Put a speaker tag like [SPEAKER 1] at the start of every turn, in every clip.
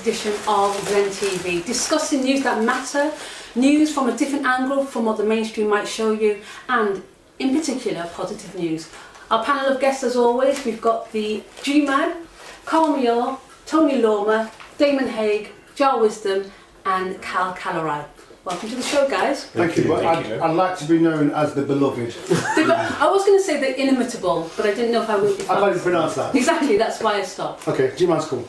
[SPEAKER 1] edition of ZeN TV, discussing news that matter, news from a different angle from what the mainstream might show you, and in particular positive news. Our panel of guests, as always, we've got the G-Man, Carl Muir, Tony Lormer, Damon Haig, Jar Wisdom and Cal Calorai. Welcome to the show, guys.
[SPEAKER 2] Thank you. I'd like to be known as the beloved.
[SPEAKER 1] I was going to say the inimitable, but I didn't know if I would.
[SPEAKER 2] I'd like to pronounce that.
[SPEAKER 1] Exactly, that's why I stopped.
[SPEAKER 2] Okay, G-Man's cool.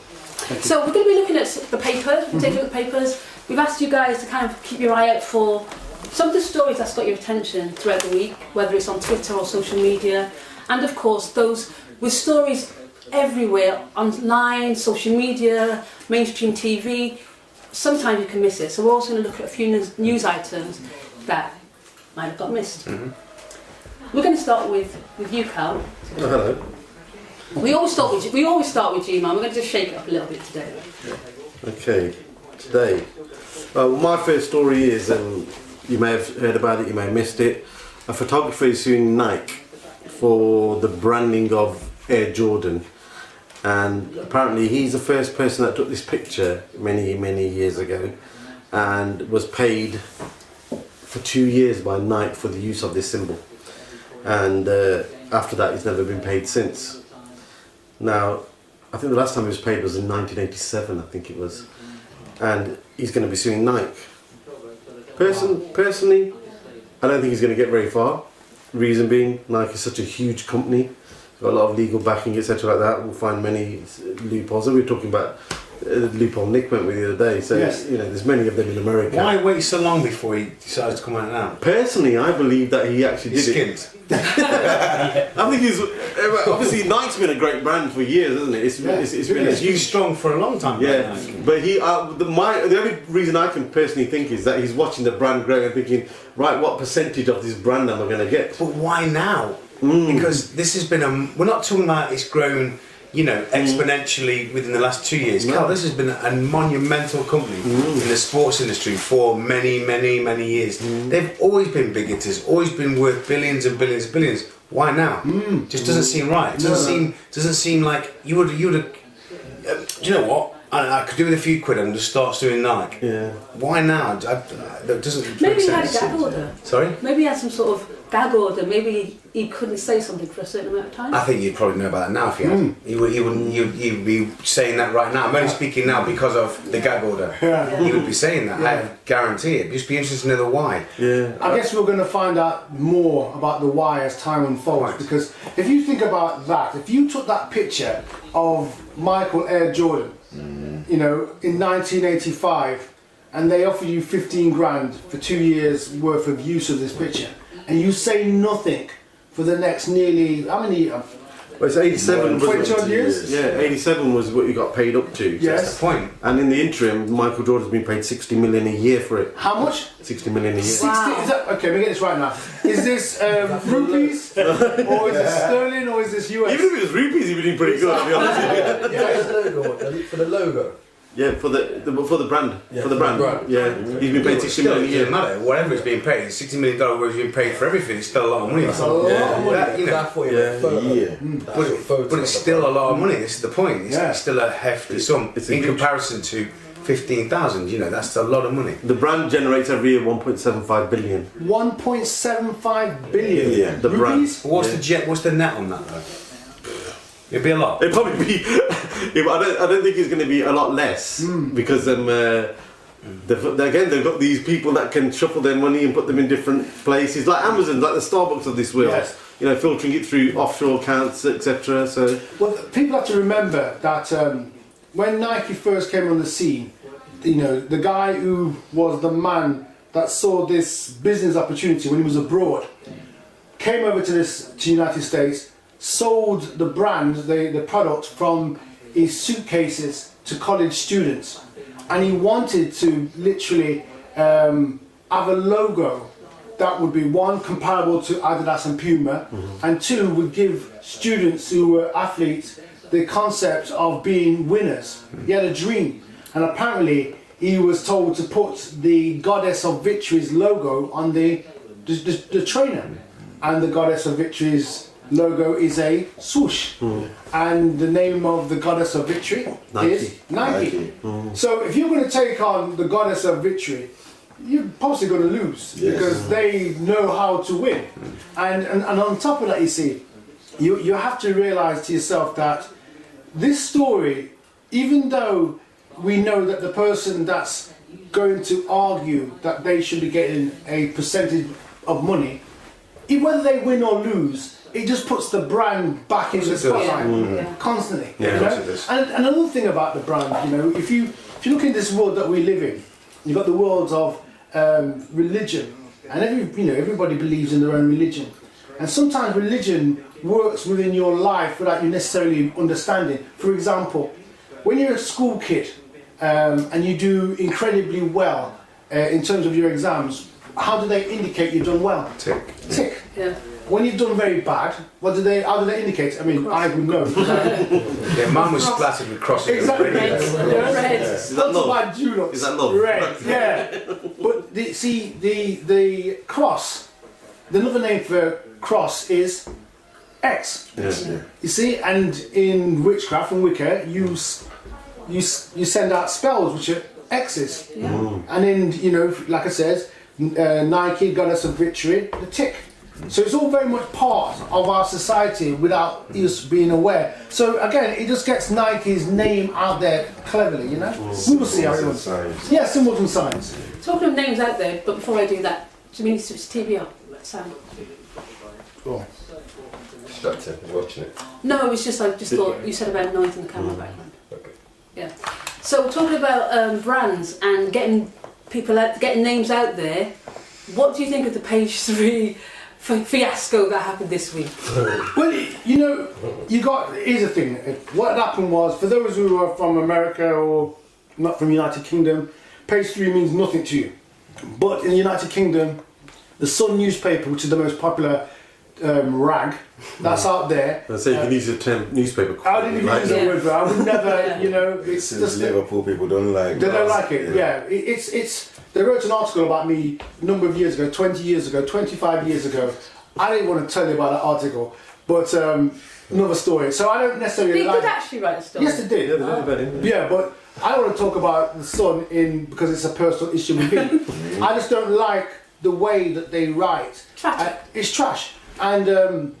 [SPEAKER 1] So we're going to be looking at the papers, taking a look at the papers. We've asked you guys to kind of keep your eye out for some of the stories that's got your attention throughout the week, whether it's on Twitter or social media, and of course those with stories everywhere, online, social media, mainstream TV. Sometimes you can miss it, so we're also going to look at a few news items that might have got missed. We're going to start with you, Cal.
[SPEAKER 3] Oh, hello.
[SPEAKER 1] We always start with G-Man. We're going to just shake it up a little bit today.
[SPEAKER 3] Okay, today. My first story is, and you may have heard about it, you may have missed it. A photographer is suing Nike for the branding of Air Jordan. And apparently he's the first person that took this picture many years ago and was paid for 2 years by Nike for the use of this symbol. And after that he's never been paid since. Now, I think the last time he was paid was in 1987, I think it was. And he's going to be suing Nike. Personally, I don't think he's going to get very far. Reason being, Nike is such a huge company. Got a lot of legal backing, etc. like that. We'll find many loopholes. We were talking about the loophole Nick went with the other day. So
[SPEAKER 4] yes.
[SPEAKER 3] You know, there's many of them in America.
[SPEAKER 4] Why wait so long before he decides to come out now?
[SPEAKER 3] Personally, I believe that he actually did it. I think he's obviously Nike's been a great brand for years, hasn't it? It's been a huge,
[SPEAKER 4] strong for a long time.
[SPEAKER 3] Yeah, but he the only reason I can personally think is that he's watching the brand grow and thinking, right, what percentage of this brand am I going to get?
[SPEAKER 4] But why now? Because this has been we're not talking about it's grown, you know, exponentially within the last 2 years. Carl, this has been a monumental company in the sports industry for many years. They've always been big hitters, always been worth billions and billions and billions. Why now? Just doesn't seem right. It doesn't seem like you would have. Do you know what? I could do with a few quid and just start doing Nike.
[SPEAKER 3] Yeah.
[SPEAKER 4] Why now? That doesn't.
[SPEAKER 1] Maybe he had a gag order.
[SPEAKER 4] Sorry.
[SPEAKER 1] Maybe he had some sort of gag order. Maybe he couldn't say something for a certain amount of time.
[SPEAKER 4] I think you'd probably know about that now if you had. You'd be saying that right now. I'm only speaking now because of the gag order. You would be saying that. I guarantee it. Just be interested to know the why.
[SPEAKER 3] Yeah.
[SPEAKER 2] I guess we're going to find out more about the why as time unfolds.
[SPEAKER 4] Right.
[SPEAKER 2] Because if you think about that, if you took that picture of Michael Air Jordan, you know, in 1985, and they offer you 15 grand for 2 years worth of use of this picture, and you say nothing for the next nearly, how many?
[SPEAKER 3] Well, it's 87.
[SPEAKER 2] 20 odd years?
[SPEAKER 3] Yeah, 87 was what you got paid up to.
[SPEAKER 2] Yes.
[SPEAKER 4] That's the point.
[SPEAKER 3] And in the interim, Michael Jordan's been paid 60 million a year for it.
[SPEAKER 2] How much?
[SPEAKER 3] 60 million a year.
[SPEAKER 2] 60, is that, okay, we get this right now. Is this rupees, or is this sterling, or is this US?
[SPEAKER 3] Even if it was rupees, he'd be doing pretty good, to be honest with you.
[SPEAKER 5] For the logo.
[SPEAKER 3] Yeah, for the brand.
[SPEAKER 5] Yeah,
[SPEAKER 3] for the brand. Yeah, he's been paid 60 million a
[SPEAKER 4] It
[SPEAKER 3] year.
[SPEAKER 4] doesn't matter. Whatever it's being paid, $60 million whatever it's being paid for everything, it's still a lot of money.
[SPEAKER 5] That's a lot of money.
[SPEAKER 4] That, you know,
[SPEAKER 5] That's what you
[SPEAKER 4] but it's still a lot of money. This is the point. It's still a hefty sum
[SPEAKER 3] it's a
[SPEAKER 4] in
[SPEAKER 3] huge-
[SPEAKER 4] comparison to 15,000. You know, that's a lot of money.
[SPEAKER 3] The brand generates every year 1.75 billion.
[SPEAKER 2] 1.75 billion.
[SPEAKER 3] Yeah, the
[SPEAKER 2] rupees.
[SPEAKER 4] But what's the net on that though? It'd be a lot.
[SPEAKER 3] It'd probably be. I don't think it's going to be a lot less because again they've got these people that can shuffle their money and put them in different places, like Amazon, like the Starbucks of this world.
[SPEAKER 2] Yes.
[SPEAKER 3] You know, filtering it through offshore accounts, etc. So.
[SPEAKER 2] Well, people have to remember that when Nike first came on the scene, you know, the guy who was the man that saw this business opportunity when he was abroad came over to the United States, sold the brand, the product from his suitcases to college students, and he wanted to literally have a logo that would be one, comparable to Adidas and Puma, and two, would give students who were athletes the concept of being winners. He had a dream, and apparently he was told to put the Goddess of Victory's logo on the trainer, and the Goddess of Victory's logo is a swoosh, and the name of the goddess of victory is Nike. So if you're going to take on the goddess of victory, you're possibly going to lose because they know how to win. And on top of that, you see, you have to realise to yourself that this story, even though we know that the person that's going to argue that they should be getting a percentage of money, whether they win or lose, it just puts the brand back into the spotlight constantly.
[SPEAKER 4] Yeah,
[SPEAKER 2] you know? And another thing about the brand, you know, if you look in this world that we live in, you've got the world of religion, and everybody believes in their own religion, and sometimes religion works within your life without you necessarily understanding. For example, when you're a school kid and you do incredibly well in terms of your exams, how do they indicate you've done well? Tick.
[SPEAKER 1] Yeah.
[SPEAKER 2] When you've done very bad, how do they indicate? I mean, I would know.
[SPEAKER 4] Yeah, mine was splattered with crosses.
[SPEAKER 2] Exactly.
[SPEAKER 1] Red.
[SPEAKER 3] Is that love? Is that love?
[SPEAKER 2] Red, yeah. But the cross, the another name for cross is X.
[SPEAKER 3] Yeah.
[SPEAKER 2] You see, and in witchcraft and Wicca, you send out spells which are X's.
[SPEAKER 1] Yeah.
[SPEAKER 2] And in, like I said, Nike, goddess of victory, the tick. So it's all very much part of our society without us being aware. So again, it just gets Nike's name out there cleverly, you know? We will see how it goes. Yeah, symbols and signs.
[SPEAKER 1] Talking of names out there, but before I do that, do you mean it's TBR? Sound?
[SPEAKER 2] Oh.
[SPEAKER 5] Shut up, watching it.
[SPEAKER 1] No, it was just, I just thought, you said about noise in the camera background.
[SPEAKER 5] Okay.
[SPEAKER 1] Yeah. So talking about brands and getting people out, getting names out there, what do you think of the page 3 fiasco that happened this week?
[SPEAKER 2] Well, here's the thing. What happened was, for those who are from America or not from United Kingdom, page 3 means nothing to you. But in the United Kingdom, the Sun newspaper, which is the most popular rag that's out there.
[SPEAKER 3] I say you can use the term newspaper.
[SPEAKER 2] I didn't even use the word for it. I would never, it's just
[SPEAKER 5] Liverpool people don't like.
[SPEAKER 2] They don't like it. Yeah, it's. They wrote an article about me a number of years ago, 20 years ago, 25 years ago. I didn't want to tell you about that article, but another story. So I don't necessarily.
[SPEAKER 1] They did actually write a story.
[SPEAKER 2] Yes, they did.
[SPEAKER 3] Yeah, they did about him.
[SPEAKER 2] Yeah, but I don't want to talk about the Sun because it's a personal issue with me. I just don't like the way that they write.
[SPEAKER 1] Trash.
[SPEAKER 2] It's trash. And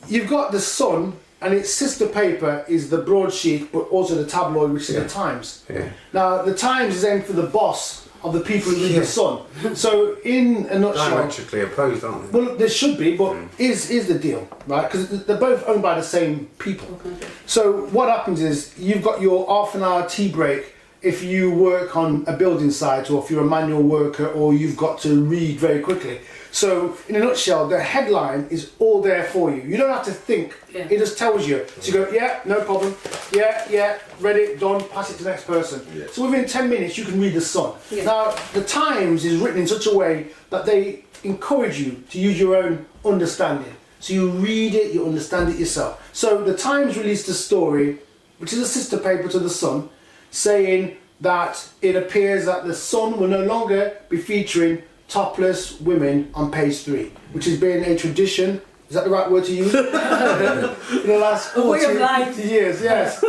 [SPEAKER 2] you've got the Sun, and its sister paper is the broadsheet, but also the tabloid, which is the Times.
[SPEAKER 4] Yeah.
[SPEAKER 2] Now, the Times is aimed for the boss of the people who read the Sun. So, in a nutshell,
[SPEAKER 4] Diametrically opposed, aren't they?
[SPEAKER 2] well, there should be, but is the deal, right? Because they're both owned by the same people.
[SPEAKER 1] Okay.
[SPEAKER 2] So what happens is you've got your half an hour tea break if you work on a building site, or if you're a manual worker, or you've got to read very quickly. So in a nutshell, the headline is all there for you. You don't have to think.
[SPEAKER 1] Yeah.
[SPEAKER 2] It just tells you. So you go, yeah, no problem. Yeah, read it, done, pass it to the next person.
[SPEAKER 5] Yeah.
[SPEAKER 2] So within 10 minutes you can read the Sun.
[SPEAKER 1] Yeah.
[SPEAKER 2] Now, the Times is written in such a way that they encourage you to use your own understanding. So you read it, you understand it yourself. So the Times released a story, which is a sister paper to the Sun, saying that it appears that the Sun will no longer be featuring topless women on page 3, which has been a tradition. Is that the right word to use? In the last
[SPEAKER 1] A way of
[SPEAKER 2] 40
[SPEAKER 1] life.
[SPEAKER 2] years, yes.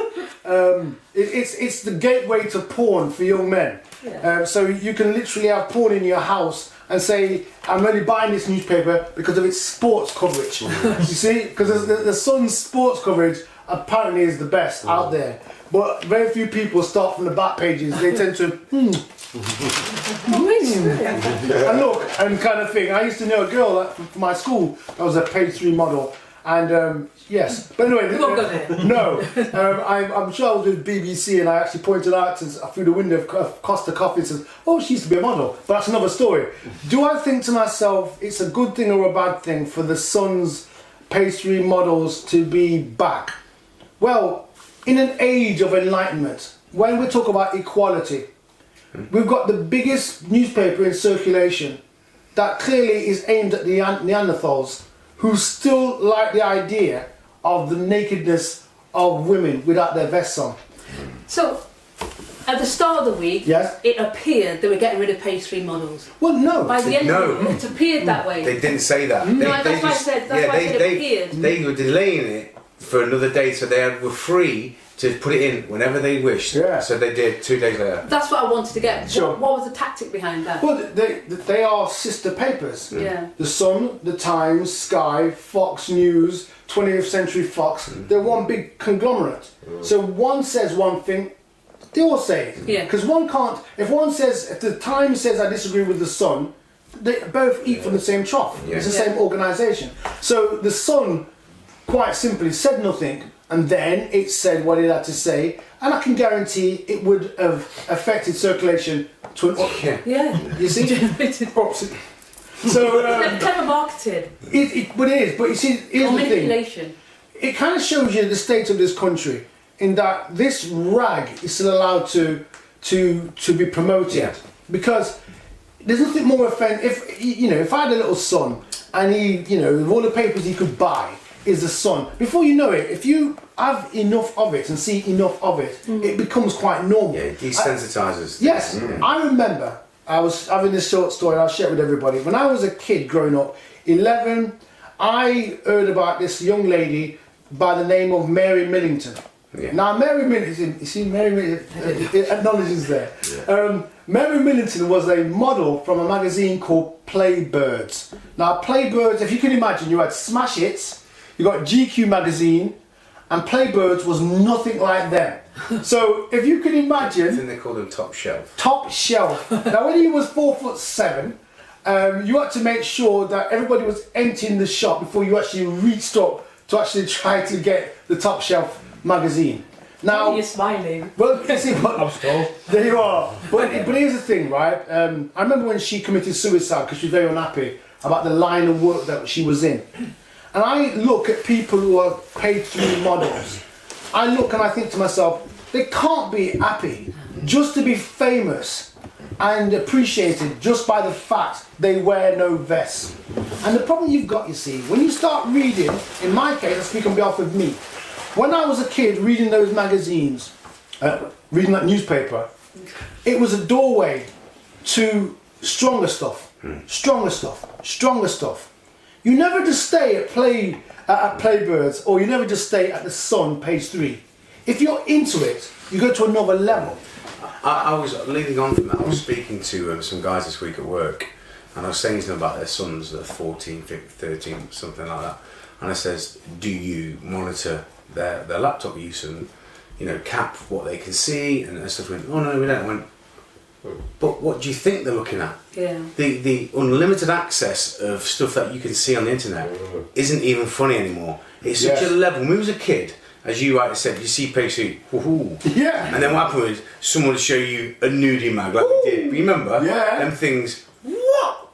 [SPEAKER 2] It's the gateway to porn for young men.
[SPEAKER 1] Yeah.
[SPEAKER 2] So you can literally have porn in your house and say, I'm only buying this newspaper because of its sports coverage. You see? Because the Sun's sports coverage apparently is the best out there. But very few people start from the back pages. They tend to, and look, and kind of thing. I used to know a girl from my school that was a page 3 model. And yes, but anyway,
[SPEAKER 1] We won't go there.
[SPEAKER 2] no, I'm sure I was with BBC and I actually pointed out through the window of Costa Coffee and says, oh, she used to be a model, but that's another story. Do I think to myself it's a good thing or a bad thing for the Sun's page 3 models to be back? Well, in an age of enlightenment, when we talk about equality, we've got the biggest newspaper in circulation that clearly is aimed at the Neanderthals, who still like the idea of the nakedness of women without their vests on.
[SPEAKER 1] So, at the start of the week,
[SPEAKER 2] Yes.
[SPEAKER 1] it appeared they were getting rid of page 3 models.
[SPEAKER 2] Well, no.
[SPEAKER 1] By the end
[SPEAKER 4] No.
[SPEAKER 1] of it, it appeared that way.
[SPEAKER 4] They didn't say that.
[SPEAKER 1] No, that's why I said. That's why I said it appeared.
[SPEAKER 4] They were delaying it for another day, so they were free to put it in whenever they wished.
[SPEAKER 2] Yeah.
[SPEAKER 4] So they did 2 days later.
[SPEAKER 1] That's what I wanted to get.
[SPEAKER 2] Sure.
[SPEAKER 1] What was the tactic behind that?
[SPEAKER 2] Well, they are sister papers.
[SPEAKER 1] Yeah.
[SPEAKER 2] The Sun, The Times, Sky, Fox News, 20th Century Fox. They're one big conglomerate. So one says one thing, they all say it.
[SPEAKER 1] Yeah.
[SPEAKER 2] Because one can't. If the Times says I disagree with the Sun, they both eat from the same trough.
[SPEAKER 4] Yeah.
[SPEAKER 2] It's the
[SPEAKER 1] Yeah.
[SPEAKER 2] same organisation. So the Sun, quite simply, said nothing, and then it said what it had to say, and I can guarantee it would have affected circulation to an.
[SPEAKER 4] Yeah.
[SPEAKER 1] Yeah.
[SPEAKER 2] You see.
[SPEAKER 1] Generated.
[SPEAKER 2] So
[SPEAKER 1] Clever marketing.
[SPEAKER 2] but it is. But you see, here's
[SPEAKER 1] Or
[SPEAKER 2] the thing.
[SPEAKER 1] manipulation.
[SPEAKER 2] It kind of shows you the state of this country, in that this rag is still allowed to be promoted.
[SPEAKER 4] Yeah.
[SPEAKER 2] Because there's nothing more offensive. If I had a little son and he, with all the papers he could buy is the Sun. Before you know it, if you have enough of it and see enough of it, it becomes quite normal.
[SPEAKER 4] Yeah, it desensitizes.
[SPEAKER 2] Yes, I remember I was having this short story, I'll share it with everybody. When I was a kid growing up, 11, I heard about this young lady by the name of Mary Millington.
[SPEAKER 4] Yeah.
[SPEAKER 2] Now, Mary Millington, you see, Mary Millington, acknowledges there.
[SPEAKER 4] Yeah.
[SPEAKER 2] Mary Millington was a model from a magazine called Playbirds. Now, Playbirds, if you can imagine, you had smash hits, you got GQ magazine, and Playbirds was nothing like them. So, if you can
[SPEAKER 4] I
[SPEAKER 2] imagine,
[SPEAKER 4] think they called them top shelf.
[SPEAKER 2] top shelf. Now, when he was 4'7", you had to make sure that everybody was emptying the shop before you actually reached up to actually try to get the top shelf magazine. Now,
[SPEAKER 1] You're smiling.
[SPEAKER 2] well, you see, there you are. But here's the thing, right? I remember when she committed suicide because she was very unhappy about the line of work that she was in. And I look at people who are paid through models. I look and I think to myself, they can't be happy just to be famous and appreciated just by the fact they wear no vests. And the problem you've got, you see, when you start reading, in my case, I speak on behalf of me, when I was a kid reading those magazines, reading that newspaper, it was a doorway to stronger stuff, stronger stuff, stronger stuff. You never just stay at Playbirds, or you never just stay at the Sun, page 3. If you're into it, you go to another level.
[SPEAKER 4] I was leading on from that. I was speaking to some guys this week at work, and I was saying to them about their sons that are 14, 15, 13, something like that. And I says, do you monitor their laptop use and cap what they can see and stuff? Went, oh no, we don't. I went, but what do you think they're looking at?
[SPEAKER 1] Yeah.
[SPEAKER 4] The unlimited access of stuff that you can see on the internet isn't even funny anymore. It's such a level. When we was a kid, as you rightly said, you see page 3, woohoo.
[SPEAKER 2] Yeah.
[SPEAKER 4] And then what happened was someone would show you a nudie mag like we did. Remember?
[SPEAKER 2] Yeah.
[SPEAKER 4] Them things.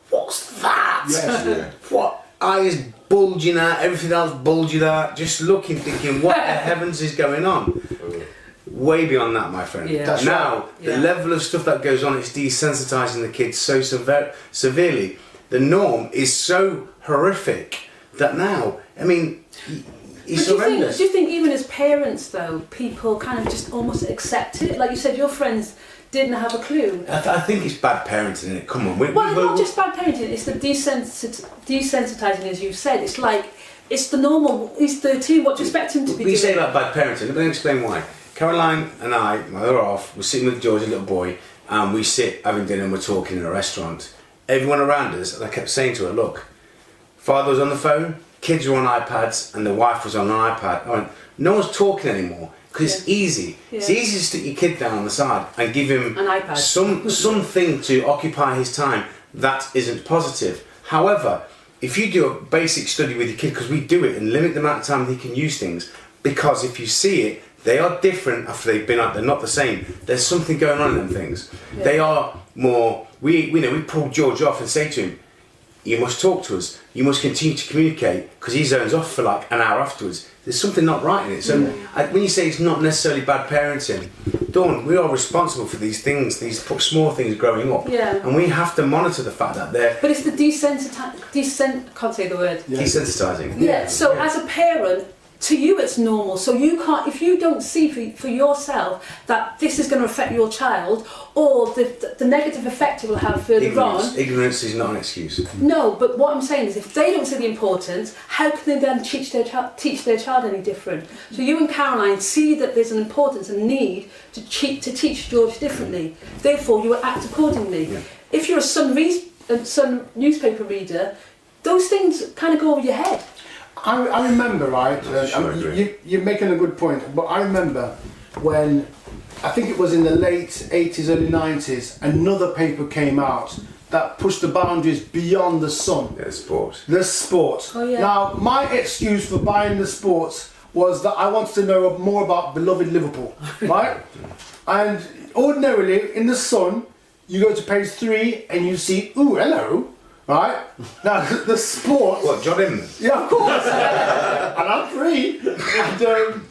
[SPEAKER 4] What's that?
[SPEAKER 2] Yes.
[SPEAKER 5] Yeah.
[SPEAKER 4] What? Eyes bulging out, everything else bulging out, just looking, thinking, what the heavens is going on? Way beyond that, my friend.
[SPEAKER 1] Yeah.
[SPEAKER 2] That's
[SPEAKER 4] now,
[SPEAKER 2] right.
[SPEAKER 4] the level of stuff that goes on, it's desensitizing the kids so severely. The norm is so horrific that now, I mean, it's horrendous.
[SPEAKER 1] Do you think even as parents, though, people kind of just almost accept it? Like you said, your friends didn't have a clue.
[SPEAKER 4] I think it's bad parenting, innit? Come on.
[SPEAKER 1] Well, not just bad parenting, it's the desensitising, as you've said. It's like, it's the normal, he's 13, what do you expect him to be doing?
[SPEAKER 4] We say about bad parenting, let me explain why. Caroline and I, my other half, we're sitting with George, a little boy, and we sit having dinner and we're talking in a restaurant. Everyone around us, and I kept saying to her, look, father was on the phone, kids were on iPads, and the wife was on an iPad. I went, no one's talking anymore, because it's easy.
[SPEAKER 1] Yeah.
[SPEAKER 4] It's easy to stick your kid down on the side and give him
[SPEAKER 1] an iPad.
[SPEAKER 4] something to occupy his time that isn't positive. However, if you do a basic study with your kid, because we do it, and limit the amount of time they can use things, because if you see it, they are different after they've been out. They're not the same. There's something going on in them things.
[SPEAKER 1] Yeah.
[SPEAKER 4] They are more. We pull George off and say to him, "You must talk to us. You must continue to communicate," because he zones off for like an hour afterwards. There's something not right in it. So when you say it's not necessarily bad parenting, Dawn, we are responsible for these things, these small things growing up, and we have to monitor the fact that they're.
[SPEAKER 1] But it's the can't say the word.
[SPEAKER 2] Yeah.
[SPEAKER 4] Desensitizing.
[SPEAKER 1] Yeah. So as a parent, to you it's normal. So you can't, if you don't see for yourself that this is going to affect your child, or the negative effect it will have further on.
[SPEAKER 4] Ignorance is not an excuse.
[SPEAKER 1] No, but what I'm saying is, if they don't see the importance, how can they then teach their child any different? So you and Caroline see that there's an importance and need to teach George differently. Therefore, you will act accordingly.
[SPEAKER 4] Yeah.
[SPEAKER 1] If you're a Sun newspaper reader, those things kind of go over your head.
[SPEAKER 2] I remember, right? You're making a good point, but I remember when, I think it was in the late 80s, early 90s, another paper came out that pushed the boundaries beyond the Sun.
[SPEAKER 5] Yeah, sport.
[SPEAKER 2] The Sport.
[SPEAKER 1] Oh, yeah.
[SPEAKER 2] Now, my excuse for buying the Sport was that I wanted to know more about beloved Liverpool, right? And ordinarily, in the Sun, you go to page 3 and you see, ooh, hello. Right? Now, the Sport...
[SPEAKER 4] What, John Inman?
[SPEAKER 2] Yeah, of course. And I'm 3. And,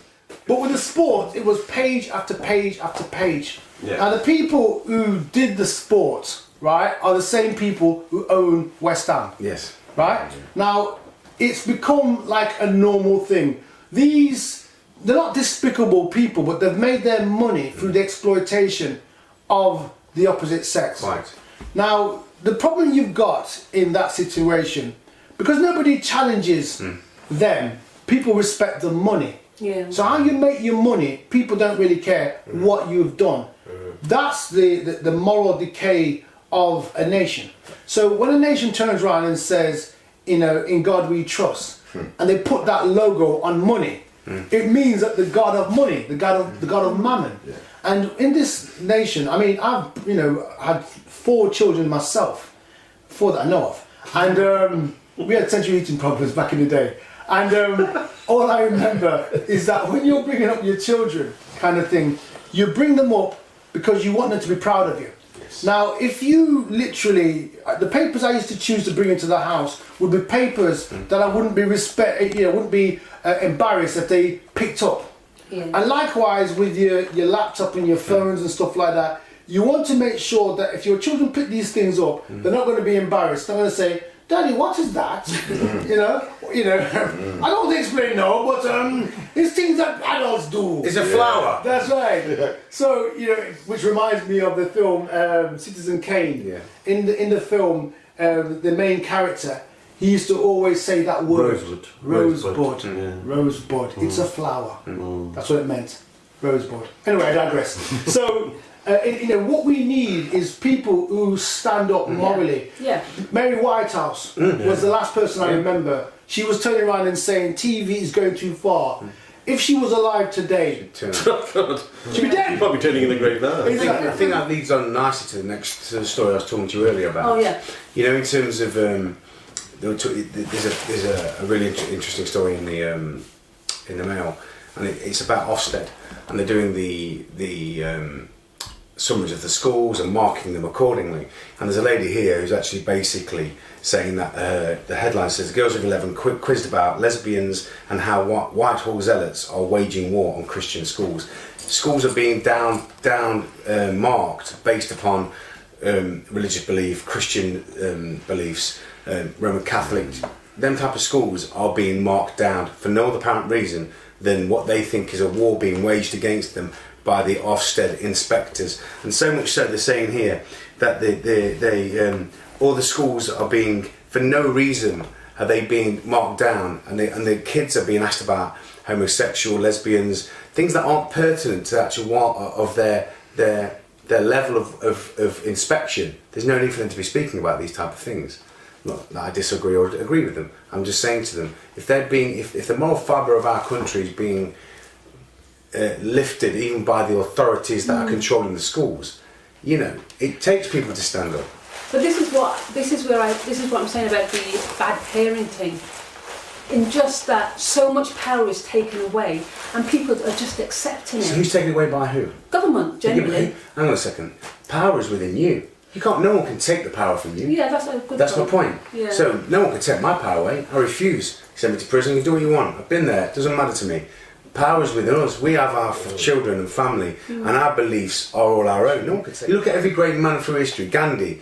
[SPEAKER 2] but with the Sport, it was page after page after page.
[SPEAKER 5] Yeah.
[SPEAKER 2] Now, the people who did the Sport, right, are the same people who own West Ham.
[SPEAKER 4] Yes.
[SPEAKER 2] Right? Now, it's become like a normal thing. They're not despicable people, but they've made their money through the exploitation of the opposite sex.
[SPEAKER 4] Right.
[SPEAKER 2] Now, the problem you've got in that situation, because nobody challenges them, people respect the money.
[SPEAKER 1] Yeah.
[SPEAKER 2] So how you make your money, people don't really care what you've done. That's the moral decay of a nation. So when a nation turns around and says, you know, in God we trust, and they put that logo on money, it means that the God of money, the God of mammon.
[SPEAKER 5] Yeah.
[SPEAKER 2] And in this nation, I mean, I've had 4 children myself, 4 that I know of, and we had central eating problems back in the day. And all I remember is that when you're bringing up your children, kind of thing, you bring them up because you want them to be proud of you.
[SPEAKER 5] Yes.
[SPEAKER 2] Now, if you literally, the papers I used to choose to bring into the house would be papers that I wouldn't be embarrassed if they picked up.
[SPEAKER 1] Yeah.
[SPEAKER 2] And likewise with your laptop and your phones and stuff like that, you want to make sure that if your children pick these things up, they're not going to be embarrassed. They're going to say, Daddy, what is that? you know, I don't explain no, but it's things that adults do.
[SPEAKER 4] It's a flower.
[SPEAKER 2] That's right.
[SPEAKER 5] Yeah.
[SPEAKER 2] So, which reminds me of the film Citizen Kane.
[SPEAKER 4] Yeah.
[SPEAKER 2] In the film, the main character, he used to always say that word. Rosebud.
[SPEAKER 3] Yeah.
[SPEAKER 2] Rosebud. It's a flower. That's what it meant. Rosebud. Anyway, I digress. So, what we need is people who stand up morally.
[SPEAKER 1] Yeah.
[SPEAKER 2] Mary Whitehouse was the last person I remember. She was turning around and saying TV is going too far. If she was alive today,
[SPEAKER 3] Oh God.
[SPEAKER 2] she'd be dead.
[SPEAKER 3] You're probably turning in the grave now.
[SPEAKER 2] Exactly.
[SPEAKER 4] I think that leads on nicely to the story I was talking to you earlier about.
[SPEAKER 1] Oh, yeah.
[SPEAKER 4] In terms of there's a really interesting story in the Mail, and it's about Ofsted, and they're doing the summaries of the schools and marking them accordingly. And there's a lady here who's actually basically saying that the headline says, "Girls of 11 quizzed about lesbians and how Whitehall zealots are waging war on Christian schools." Schools are being marked based upon religious belief, Christian beliefs, Roman Catholic. Them type of schools are being marked down for no other apparent reason than what they think is a war being waged against them by the Ofsted inspectors. And so much so they're saying here that all the schools are being, for no reason are they being marked down, and the kids are being asked about homosexual, lesbians, things that aren't pertinent to the actual of their level of inspection. There's no need for them to be speaking about these type of things. Not that I disagree or agree with them. I'm just saying to them, if the moral fibre of our country is being lifted even by the authorities that are controlling the schools, it takes people to stand up.
[SPEAKER 1] But this is what I'm saying about the bad parenting. In just that so much power is taken away and people are just accepting
[SPEAKER 4] So
[SPEAKER 1] it.
[SPEAKER 4] who's taken away by who?
[SPEAKER 1] Government, generally.
[SPEAKER 4] Hang on a second. Power is within you. No one can take the power from you.
[SPEAKER 1] Yeah, that's a good
[SPEAKER 4] That's my point.
[SPEAKER 1] Yeah.
[SPEAKER 4] So no one can take my power away. I refuse. Send me to prison, you do what you want. I've been there, it doesn't matter to me. Power is within us. We have our children and family, and our beliefs are all our own. No one can take. You look at every great man through history, Gandhi,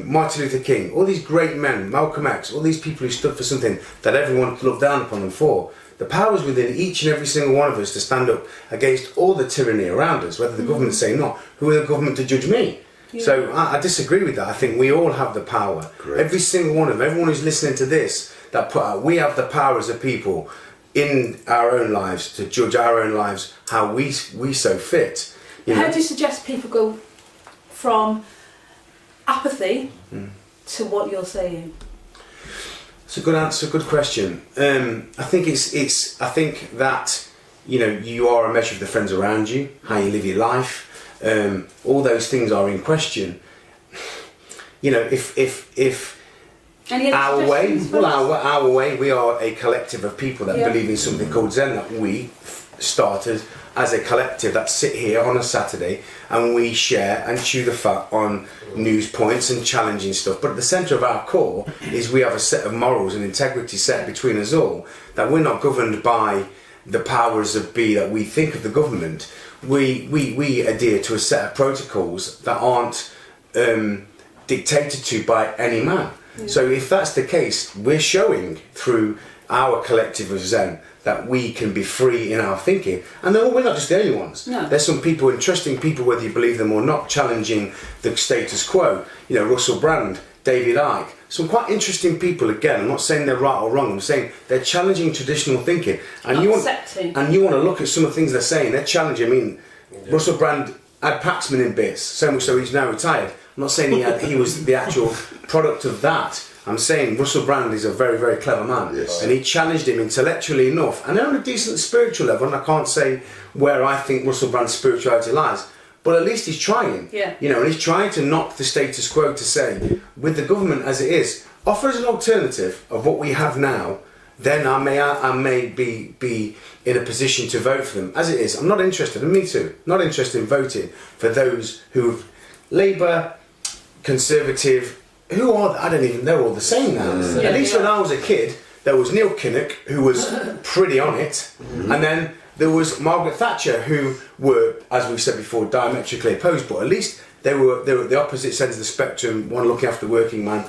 [SPEAKER 4] Martin Luther King, all these great men, Malcolm X, all these people who stood for something that everyone looked down upon them for. The power is within each and every single one of us to stand up against all the tyranny around us, whether the government say not. Who are the government to judge me?
[SPEAKER 1] Yeah.
[SPEAKER 4] So I disagree with that. I think we all have the power.
[SPEAKER 5] Correct.
[SPEAKER 4] Every single one of them, everyone who's listening to this, we have the power as a people in our own lives to judge our own lives how we so fit.
[SPEAKER 1] How do you suggest people go from apathy to what you're saying?
[SPEAKER 4] It's a good answer, good question. I think I think that you are a measure of the friends around you, how you live your life. All those things are in question. If
[SPEAKER 1] Any
[SPEAKER 4] our way,
[SPEAKER 1] suggestions
[SPEAKER 4] well,
[SPEAKER 1] first?
[SPEAKER 4] our way, we are a collective of people that
[SPEAKER 1] Yeah.
[SPEAKER 4] believe in something called ZeN that we started as a collective that sit here on a Saturday and we share and chew the fat on news points and challenging stuff. But at the centre of our core is we have a set of morals and integrity set between us all, that we're not governed by the powers of be that we think of the government. We adhere to a set of protocols that aren't dictated to by any man. So if that's the case, we're showing through our collective of ZeN that we can be free in our thinking. And then we're not just the only ones.
[SPEAKER 1] No.
[SPEAKER 4] There's some people, interesting people, whether you believe them or not, challenging the status quo. Russell Brand, David Icke, some quite interesting people. Again, I'm not saying they're right or wrong, I'm saying they're challenging traditional thinking. And you want to look at some of the things they're saying, they're challenging. Russell Brand had Paxman in bits, so much so he's now retired. I'm not saying he was the actual product of that. I'm saying Russell Brand is a very, very clever man.
[SPEAKER 5] Yes.
[SPEAKER 4] And he challenged him intellectually enough. And on a decent spiritual level, and I can't say where I think Russell Brand's spirituality lies, but at least he's trying.
[SPEAKER 1] Yeah.
[SPEAKER 4] And he's trying to knock the status quo to say, with the government as it is, offer us an alternative of what we have now, then I may be in a position to vote for them. As it is, I'm not interested, and me too, not interested in voting for those who've Labour, Conservative, I don't even know, all the same now. At least when I was a kid, there was Neil Kinnock, who was pretty on it, and then there was Margaret Thatcher, who were, as we've said before, diametrically opposed, but at least they were the opposite ends of the spectrum, one looking after the working man.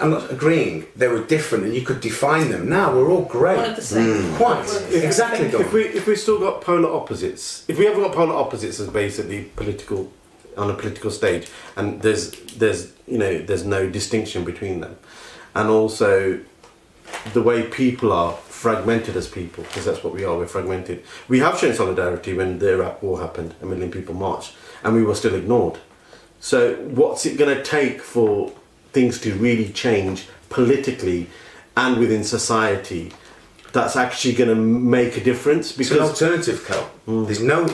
[SPEAKER 4] I'm not agreeing, they were different and you could define them. Now we're all great.
[SPEAKER 1] One of the same.
[SPEAKER 4] Quite, exactly.
[SPEAKER 3] If we still got polar opposites, if we haven't got polar opposites as basically on a political stage, and there's no distinction between them, and also the way people are fragmented as people, because that's what we are, we're fragmented. We have shown solidarity when the Iraq war happened, 1 million people marched, and we were still ignored. So what's it going to take for things to really change politically and within society that's actually going to make a difference?
[SPEAKER 4] Because it's an alternative, Cal.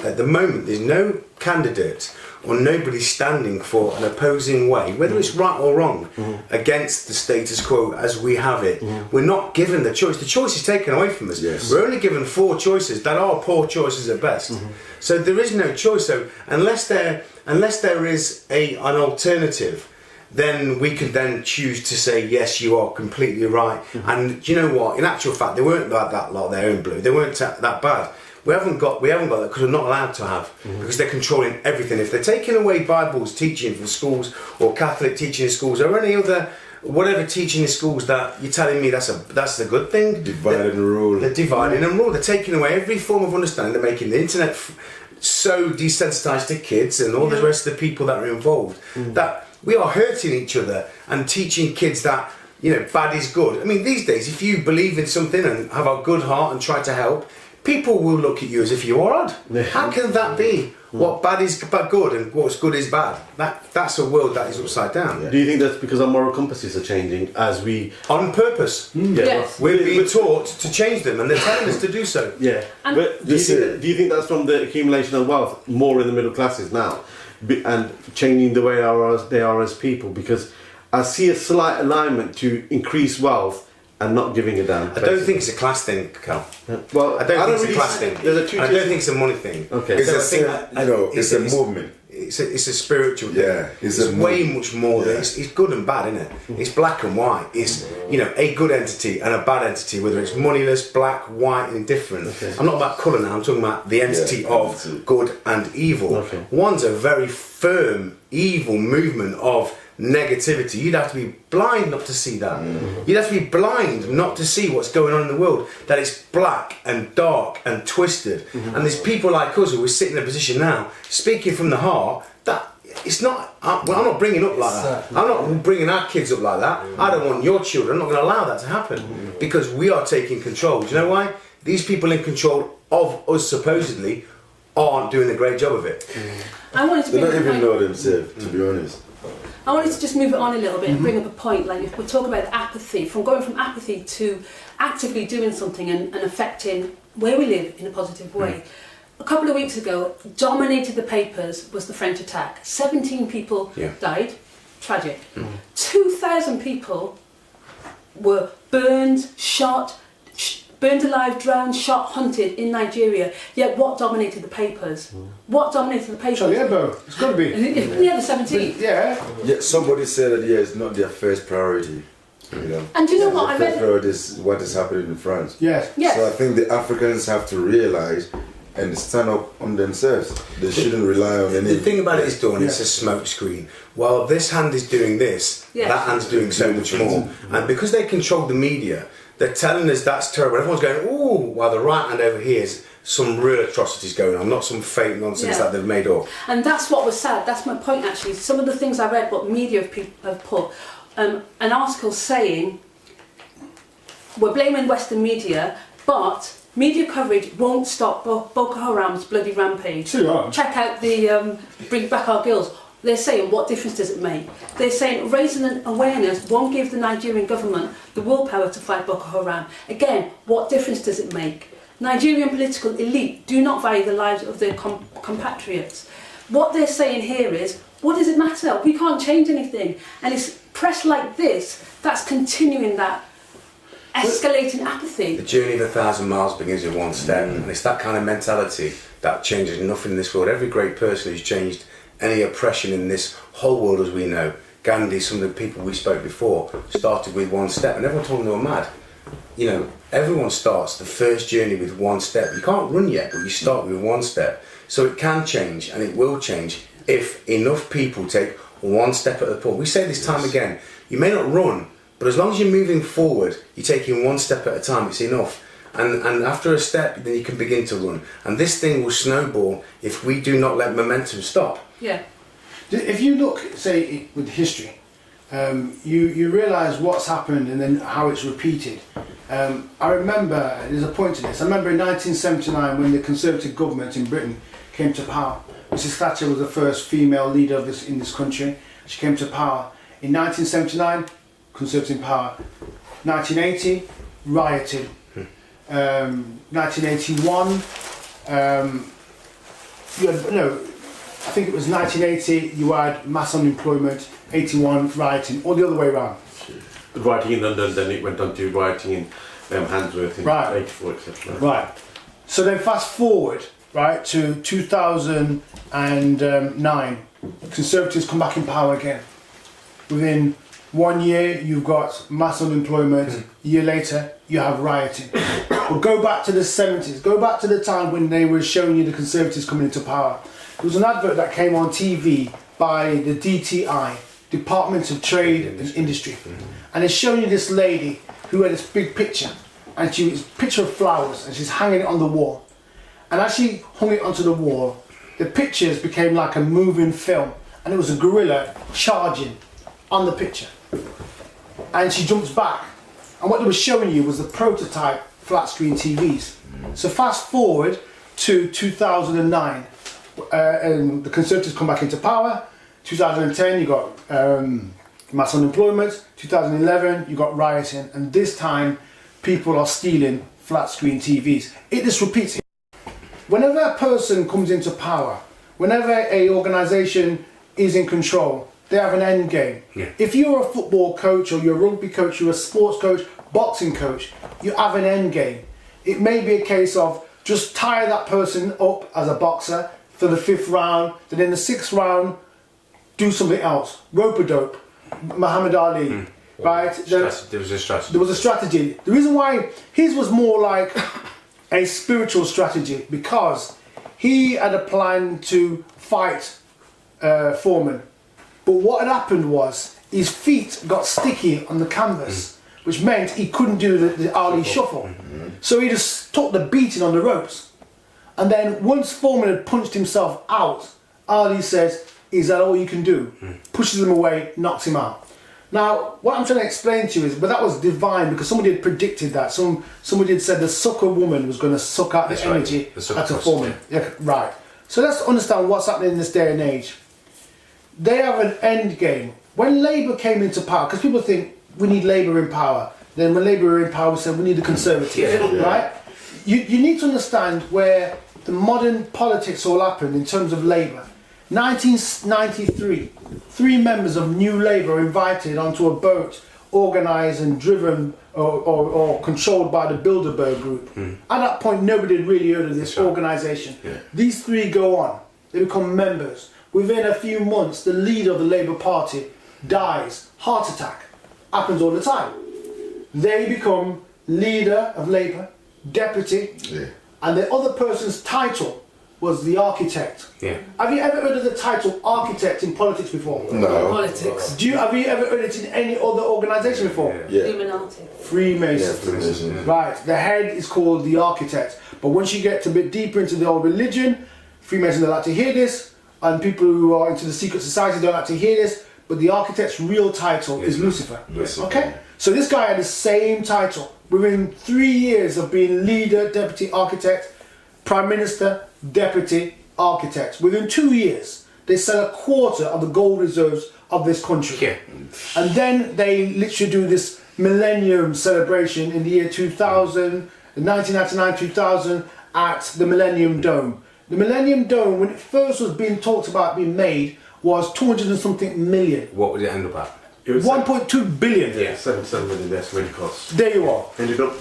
[SPEAKER 4] At the moment, there's no candidate or nobody standing for an opposing way, whether it's right or wrong, against the status quo as we have it. We're not given the choice. The choice is taken away from us.
[SPEAKER 5] Yes.
[SPEAKER 4] We're only given 4 choices that are poor choices at best. So there is no choice. So unless there is an alternative, then we can then choose to say, yes, you are completely right. And do you know what? In actual fact, they weren't like that lot there in blue. They weren't that bad. We haven't got that because we're not allowed to have, because they're controlling everything. If they're taking away Bible's teaching from schools, or Catholic teaching in schools, or any other whatever teaching in schools, that you're telling me that's a good thing.
[SPEAKER 5] Divide and rule.
[SPEAKER 4] They're dividing and rule. They're taking away every form of understanding. They're making the internet so desensitized to kids and all the rest of the people that are involved that we are hurting each other and teaching kids that bad is good. I mean, these days, if you believe in something and have a good heart and try to help, people will look at you as if you are odd. How can that be? What bad is good and what's good is bad? That's a world that is upside down.
[SPEAKER 3] Do you think that's because our moral compasses are changing as we...
[SPEAKER 4] On purpose.
[SPEAKER 1] Yes.
[SPEAKER 4] We're being taught to change them and they're telling us to do so.
[SPEAKER 3] Yeah. But do you think that's from the accumulation of wealth, more in the middle classes now, and changing the way they are as people? Because I see a slight alignment to increase wealth and not giving a damn.
[SPEAKER 4] I don't think it's a class thing, Cal.
[SPEAKER 3] Well,
[SPEAKER 4] I don't think it's a class thing.
[SPEAKER 3] There's
[SPEAKER 4] I don't think it's a money thing.
[SPEAKER 3] Okay.
[SPEAKER 5] It's a movement.
[SPEAKER 4] It's a spiritual thing.
[SPEAKER 5] Yeah,
[SPEAKER 4] it's way much more than it's good and bad, isn't it? It's black and white. It's a good entity and a bad entity, whether it's moneyless, black, white, indifferent. Okay. I'm not about colour now, I'm talking about the entity of good and evil.
[SPEAKER 3] Okay.
[SPEAKER 4] One's a very firm evil movement of negativity. You'd have to be blind not to see that. You'd have to be blind not to see what's going on in the world, that it's black and dark and twisted. And there's people like us who are sitting in a position now, speaking from the heart, that it's not, I'm not bringing up like that. I'm not bringing our kids up like that. I don't want your children, I'm not going to allow that to happen, because we are taking control. Do you know why? These people in control of us supposedly aren't doing a great job of it.
[SPEAKER 1] I wanted to
[SPEAKER 5] They
[SPEAKER 1] bring
[SPEAKER 5] don't
[SPEAKER 1] up a
[SPEAKER 5] even
[SPEAKER 1] point.
[SPEAKER 5] know themselves, to be honest.
[SPEAKER 1] I wanted to just move it on a little bit and bring up a point. Like, we're talking about apathy, from going from apathy to actively doing something and affecting where we live in a positive way. A couple of weeks ago, dominated the papers was the French attack. 17 people died, tragic. 2,000 people were burned, shot, burned alive, drowned, shot, hunted in Nigeria. Yet what dominated the papers? What dominated the papers?
[SPEAKER 2] Charlie Hebdo, it's got to be.
[SPEAKER 1] Yeah, the 17.
[SPEAKER 2] Yeah.
[SPEAKER 5] Yeah, somebody said that it's not their first priority. You know.
[SPEAKER 1] And do you know what? I
[SPEAKER 5] Their first
[SPEAKER 1] read.
[SPEAKER 5] priority is what is happening in France.
[SPEAKER 2] Yes.
[SPEAKER 1] Yes.
[SPEAKER 5] So I think the Africans have to realize and stand up on themselves. They shouldn't rely on any.
[SPEAKER 4] The thing about it is, Dawn, it's a smoke screen. While this hand is doing this, that hand's doing so much more. And because they control the media, they're telling us that's terrible. Everyone's going, ooh, while the right hand over here is some real atrocities going on, not some fake nonsense that they've made up.
[SPEAKER 1] And that's what was sad. That's my point, actually. Some of the things I read, what media have put, an article saying, we're blaming Western media, but media coverage won't stop Boko Haram's bloody rampage.
[SPEAKER 2] Sure.
[SPEAKER 1] Check out the Bring Back Our Girls. They're saying, what difference does it make? They're saying raising an awareness won't give the Nigerian government the willpower to fight Boko Haram. Again, what difference does it make? Nigerian political elite do not value the lives of their compatriots. What they're saying here is, what does it matter? We can't change anything. And it's press like this that's continuing that escalating apathy.
[SPEAKER 4] The journey of 1,000 miles begins with one step, and it's that kind of mentality that changes nothing in this world. Every great person who's changed any oppression in this whole world as we know, Gandhi, some of the people we spoke before, started with one step, and everyone told them they were mad. You know, everyone starts the first journey with one step. You can't run yet, but you start with one step. So it can change, and it will change, if enough people take one step at a time. We say this time again, you may not run, but as long as you're moving forward, you're taking one step at a time, it's enough. And after a step, then you can begin to run. And this thing will snowball if we do not let momentum stop.
[SPEAKER 1] Yeah.
[SPEAKER 2] If you look, say, with history, you realise what's happened and then how it's repeated. I remember, there's a point to this, I remember in 1979 when the Conservative government in Britain came to power. Mrs Thatcher was the first female leader of in this country. She came to power. In 1979, Conservative in power. 1980, rioting. 1981, I think it was 1980, you had mass unemployment, 81, rioting, or the other way around.
[SPEAKER 3] The rioting in London, then it went on to rioting in Handsworth in
[SPEAKER 2] Right.
[SPEAKER 3] 84, etc.
[SPEAKER 2] Right. So then fast forward, right, to 2009, Conservatives come back in power again. Within 1 year, you've got mass unemployment. A year later, you have rioting. But go back to the 70s. Go back to the time when they were showing you the Conservatives coming into power. There was an advert that came on TV by the DTI, Department of Trade and Industry. And it's showing you this lady who had this big picture. And she was a picture of flowers, and she's hanging it on the wall. And as she hung it onto the wall, the pictures became like a moving film. And it was a gorilla charging on the picture. And she jumps back, and what they were showing you was the prototype flat screen TVs. So fast forward to 2009, and the Conservatives come back into power. 2010 you got mass unemployment. 2011 you got rioting, and this time people are stealing flat screen TVs. It just repeats. Whenever a person comes into power, whenever a organisation is in control, they have an end game.
[SPEAKER 4] Yeah.
[SPEAKER 2] If you're a football coach, or you're a rugby coach, you're a sports coach, boxing coach, you have an end game. It may be a case of just tie that person up as a boxer for the 5th round, then in the 6th round, do something else. Rope-a-dope, Muhammad Ali, right?
[SPEAKER 4] There was a strategy.
[SPEAKER 2] There was a strategy. The reason why his was more like a spiritual strategy, because he had a plan to fight Foreman. But what had happened was his feet got sticky on the canvas, which meant he couldn't do the Ali shuffle. So he just took the beating on the ropes. And then once Foreman had punched himself out, Ali says, "Is that all you can do?" Pushes him away, knocks him out. Now, what I'm trying to explain to you is, but that was divine because somebody had predicted that. Somebody had said the sucker woman was going to suck out the energy out of Foreman. Yeah, right. So let's understand what's happening in this day and age. They have an end game. When Labour came into power, because people think we need Labour in power. Then when Labour were in power, we said we need the Conservatives, right? You need to understand where the modern politics all happened in terms of Labour. 1993, 3 members of New Labour were invited onto a boat organised and driven or controlled by the Bilderberg Group. At that point, nobody had really heard of this organisation. These 3 go on. They become members. Within a few months, the leader of the Labour Party dies. Heart attack. Happens all the time. They become leader of Labour, deputy, and the other person's title was the architect. Have you ever heard of the title architect in politics before?
[SPEAKER 5] No.
[SPEAKER 1] Politics.
[SPEAKER 2] Have you ever heard it in any other organisation before?
[SPEAKER 1] Illuminati.
[SPEAKER 2] Freemasons. Right. The head is called the architect. But once you get a bit deeper into the old religion, Freemasons don't like to hear this, and people who are into the secret society don't like to hear this, but the architect's real title is Lucifer. Okay? So this guy had the same title. Within 3 years of being leader, deputy architect, prime minister, deputy architect. Within 2 years, they sell a quarter of the gold reserves of this country. And then they literally do this millennium celebration in the year 2000, 1999-2000 at the Millennium Dome. The Millennium Dome, when it first was being talked about being made, was 200 and something million.
[SPEAKER 4] What would it end up at?
[SPEAKER 3] It was
[SPEAKER 2] 1.2 billion.
[SPEAKER 3] 7 million, that's really cost.
[SPEAKER 2] There you are.
[SPEAKER 3] Ended up,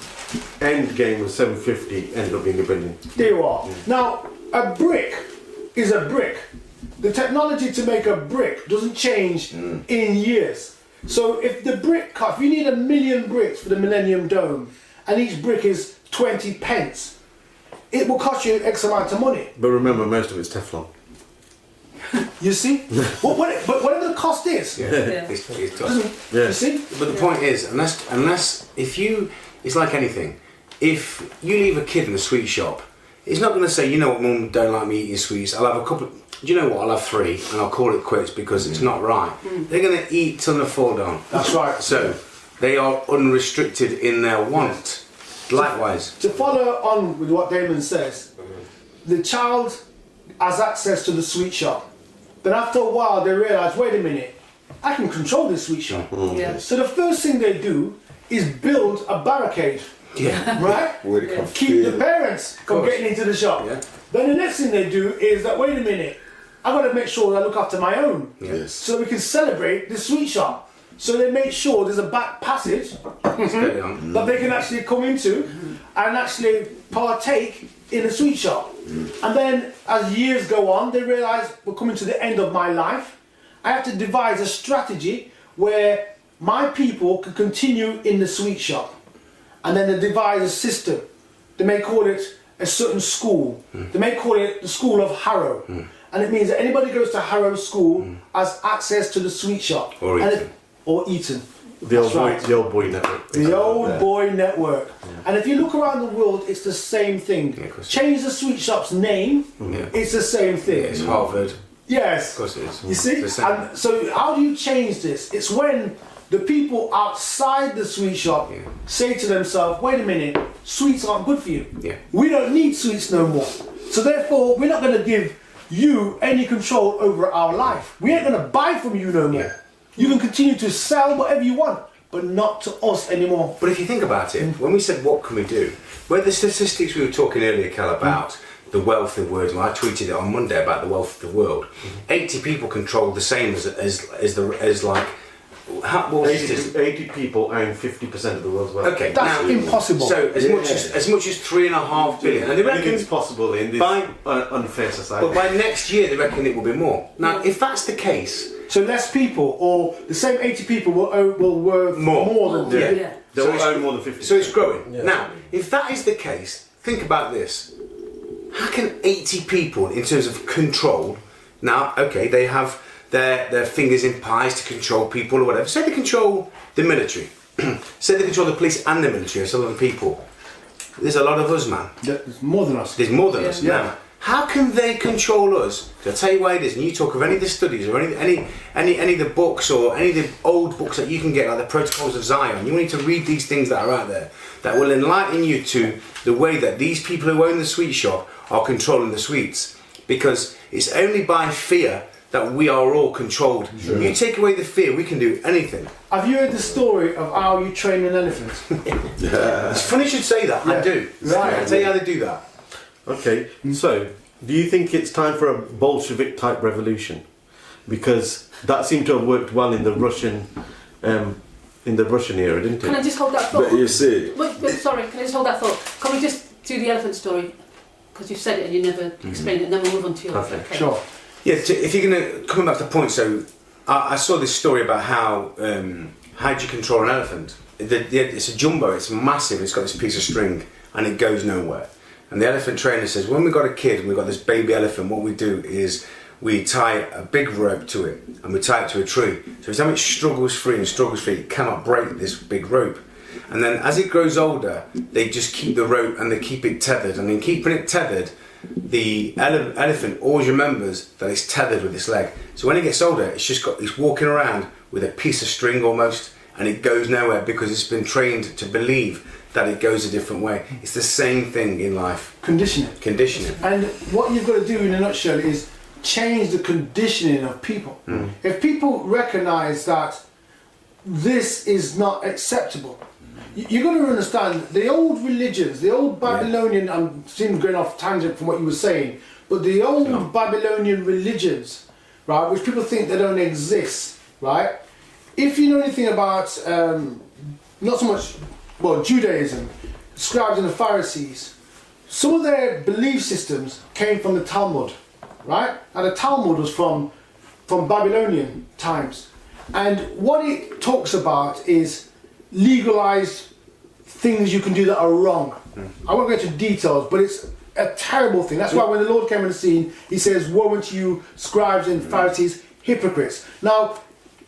[SPEAKER 3] end game was 750, ended up being $1 billion.
[SPEAKER 2] There you are. Now, a brick is a brick. The technology to make a brick doesn't change in years. So if the brick if you need 1 million bricks for the Millennium Dome, and each brick is 20 pence, it will cost you X amount of money.
[SPEAKER 3] But remember, most of it's Teflon.
[SPEAKER 2] You see? But whatever the cost is,
[SPEAKER 4] It's
[SPEAKER 2] you see?
[SPEAKER 4] But the point is, unless if you, it's like anything. If you leave a kid in a sweet shop, it's not going to say, you know what, Mum, don't like me eating sweets. I'll have a couple. Do you know what? I'll have 3 and I'll call it quits because it's not right. They're going to eat till they fall down.
[SPEAKER 2] That's right.
[SPEAKER 4] So they are unrestricted in their want. Likewise.
[SPEAKER 2] To follow on with what Damon says, the child has access to the sweet shop. Then after a while they realise, wait a minute, I can control this sweet shop. So the first thing they do is build a barricade. Right?
[SPEAKER 5] Where they can
[SPEAKER 2] Keep
[SPEAKER 5] feel
[SPEAKER 2] the parents from getting into the shop. Then the next thing they do is that, wait a minute, I've got to make sure that I look after my own. So we can celebrate the sweet shop. So they make sure there's a back passage that they can actually come into and actually partake in a sweet shop. And then as years go on, they realise we're coming to the end of my life. I have to devise a strategy where my people can continue in the sweet shop. And then they devise a system. They may call it a certain school. They may call it the School of Harrow. And it means that anybody who goes to Harrow School has access to the sweet shop. Or Eton.
[SPEAKER 3] The old boy network.
[SPEAKER 2] The old boy network. And if you look around the world, it's the same thing. Change the sweet shop's name, it's the same thing.
[SPEAKER 4] It's Harvard.
[SPEAKER 2] Yes.
[SPEAKER 4] Of course it is.
[SPEAKER 2] You see? And so how do you change this? It's when the people outside the sweet shop say to themselves, wait a minute, sweets aren't good for you. We don't need sweets no more. So therefore, we're not going to give you any control over our life. We ain't going to buy from you no more. You can continue to sell whatever you want, but not to us anymore.
[SPEAKER 4] But if you think about it, when we said what can we do, where the statistics we were talking earlier, Cal, about the wealth of the world, and I tweeted it on Monday about the wealth of the world. 80 people control the same as like. How,
[SPEAKER 3] 80 people own 50% of the world's wealth.
[SPEAKER 4] Okay,
[SPEAKER 2] that's impossible.
[SPEAKER 4] So as much as 3.5 billion, and they reckon
[SPEAKER 3] it's possible in this unfair society.
[SPEAKER 4] But by next year, they reckon it will be more. Now, if that's the case,
[SPEAKER 2] so less people, or the same 80 people will worth more than
[SPEAKER 3] They will own more than 50.
[SPEAKER 4] So it's growing. Now, if that is the case, think about this. How can 80 people, in terms of control, now, okay, they have their fingers in pies to control people or whatever. Say they control the military. Say they control the police and the military, or some other people. There's a lot of us, man.
[SPEAKER 2] There's more than us.
[SPEAKER 4] There's more than us.
[SPEAKER 2] Yeah.
[SPEAKER 4] Now, how can they control us? I'll tell you why it is. And you talk of any of the studies or any of the books or any of the old books that you can get, like the Protocols of Zion. You need to read these things that are out there that will enlighten you to the way that these people who own the sweet shop are controlling the sweets. Because it's only by fear that we are all controlled. Sure. You take away the fear, we can do anything.
[SPEAKER 2] Have you heard the story of how you train an elephant?
[SPEAKER 4] It's funny you should say that. Yeah. I do.
[SPEAKER 2] Right.
[SPEAKER 4] I'll tell you how they do that.
[SPEAKER 3] Okay, so do you think it's time for a Bolshevik type revolution? Because that seemed to have worked well in the Russian era, didn't it?
[SPEAKER 1] Can I just hold that thought?
[SPEAKER 5] But you see,
[SPEAKER 1] Wait, sorry, can I just hold that thought? Can we just do the elephant story? Because you've said it and you never explained it, and then we'll move on to yours.
[SPEAKER 3] Okay.
[SPEAKER 2] Sure.
[SPEAKER 4] Yeah, if you're going to, coming back to the point, so I saw this story about how do you control an elephant? It's a jumbo, it's massive, it's got this piece of string and it goes nowhere. And the elephant trainer says, when we've got a kid and we've got this baby elephant, what we do is we tie a big rope to it and we tie it to a tree. So every time it struggles free, it cannot break this big rope. And then as it grows older, they just keep the rope and they keep it tethered. And in keeping it tethered, the elephant always remembers that it's tethered with its leg. So when it gets older, it's walking around with a piece of string almost, and it goes nowhere because it's been trained to believe that it goes a different way. It's the same thing in life.
[SPEAKER 2] Conditioning. And what you've got to do in a nutshell is change the conditioning of people. If people recognise that this is not acceptable, you've got to understand the old religions, the old Babylonian, I'm seeing going off tangent from what you were saying, but the old Babylonian religions, right, which people think they don't exist, right? If you know anything about, not so much, Judaism, scribes and the Pharisees, some of their belief systems came from the Talmud, right? And the Talmud was from Babylonian times. And what it talks about is legalized things you can do that are wrong. I won't go into details, but it's a terrible thing. That's why when the Lord came on the scene, he says, woe unto you, scribes and Pharisees, hypocrites. Now,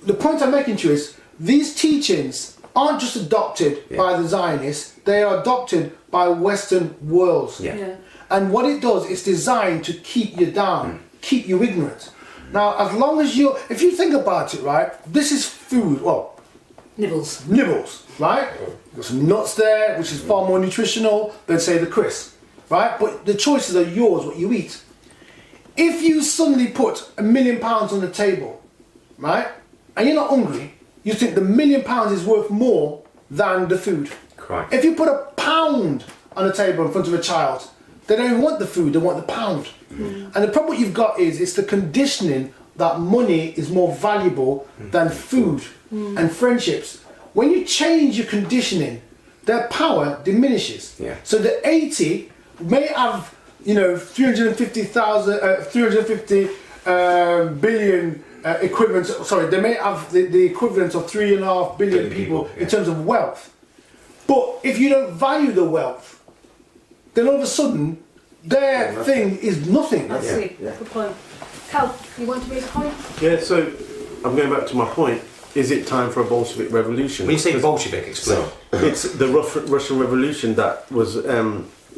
[SPEAKER 2] the point I'm making to you is, these teachings aren't just adopted by the Zionists, they are adopted by Western worlds. And what it does, it's designed to keep you down, keep you ignorant. Now, as long as if you think about it, right, this is food, Nibbles, right? There's some nuts there, which is far more nutritional than, say, the crisp, right? But the choices are yours, what you eat. If you suddenly put £1 million on the table, right, and you're not hungry, you think the £1 million is worth more than the food.
[SPEAKER 4] Correct.
[SPEAKER 2] If you put £1 on the table in front of a child, they don't want the food, they want the pound. And the problem you've got is, it's the conditioning that money is more valuable than food and friendships. When you change your conditioning, their power diminishes. So the 80 may have, 350 billion equivalent. Sorry, they may have the equivalent of 3.5 billion people in terms of wealth. But if you don't value the wealth, then all of a sudden their thing is nothing.
[SPEAKER 1] That's it. Good point. Cal, you want to raise a point?
[SPEAKER 3] Yeah, so I'm going back to my point. Is it time for a Bolshevik revolution?
[SPEAKER 4] When you say Bolshevik, explain.
[SPEAKER 3] It's the Russian Revolution that was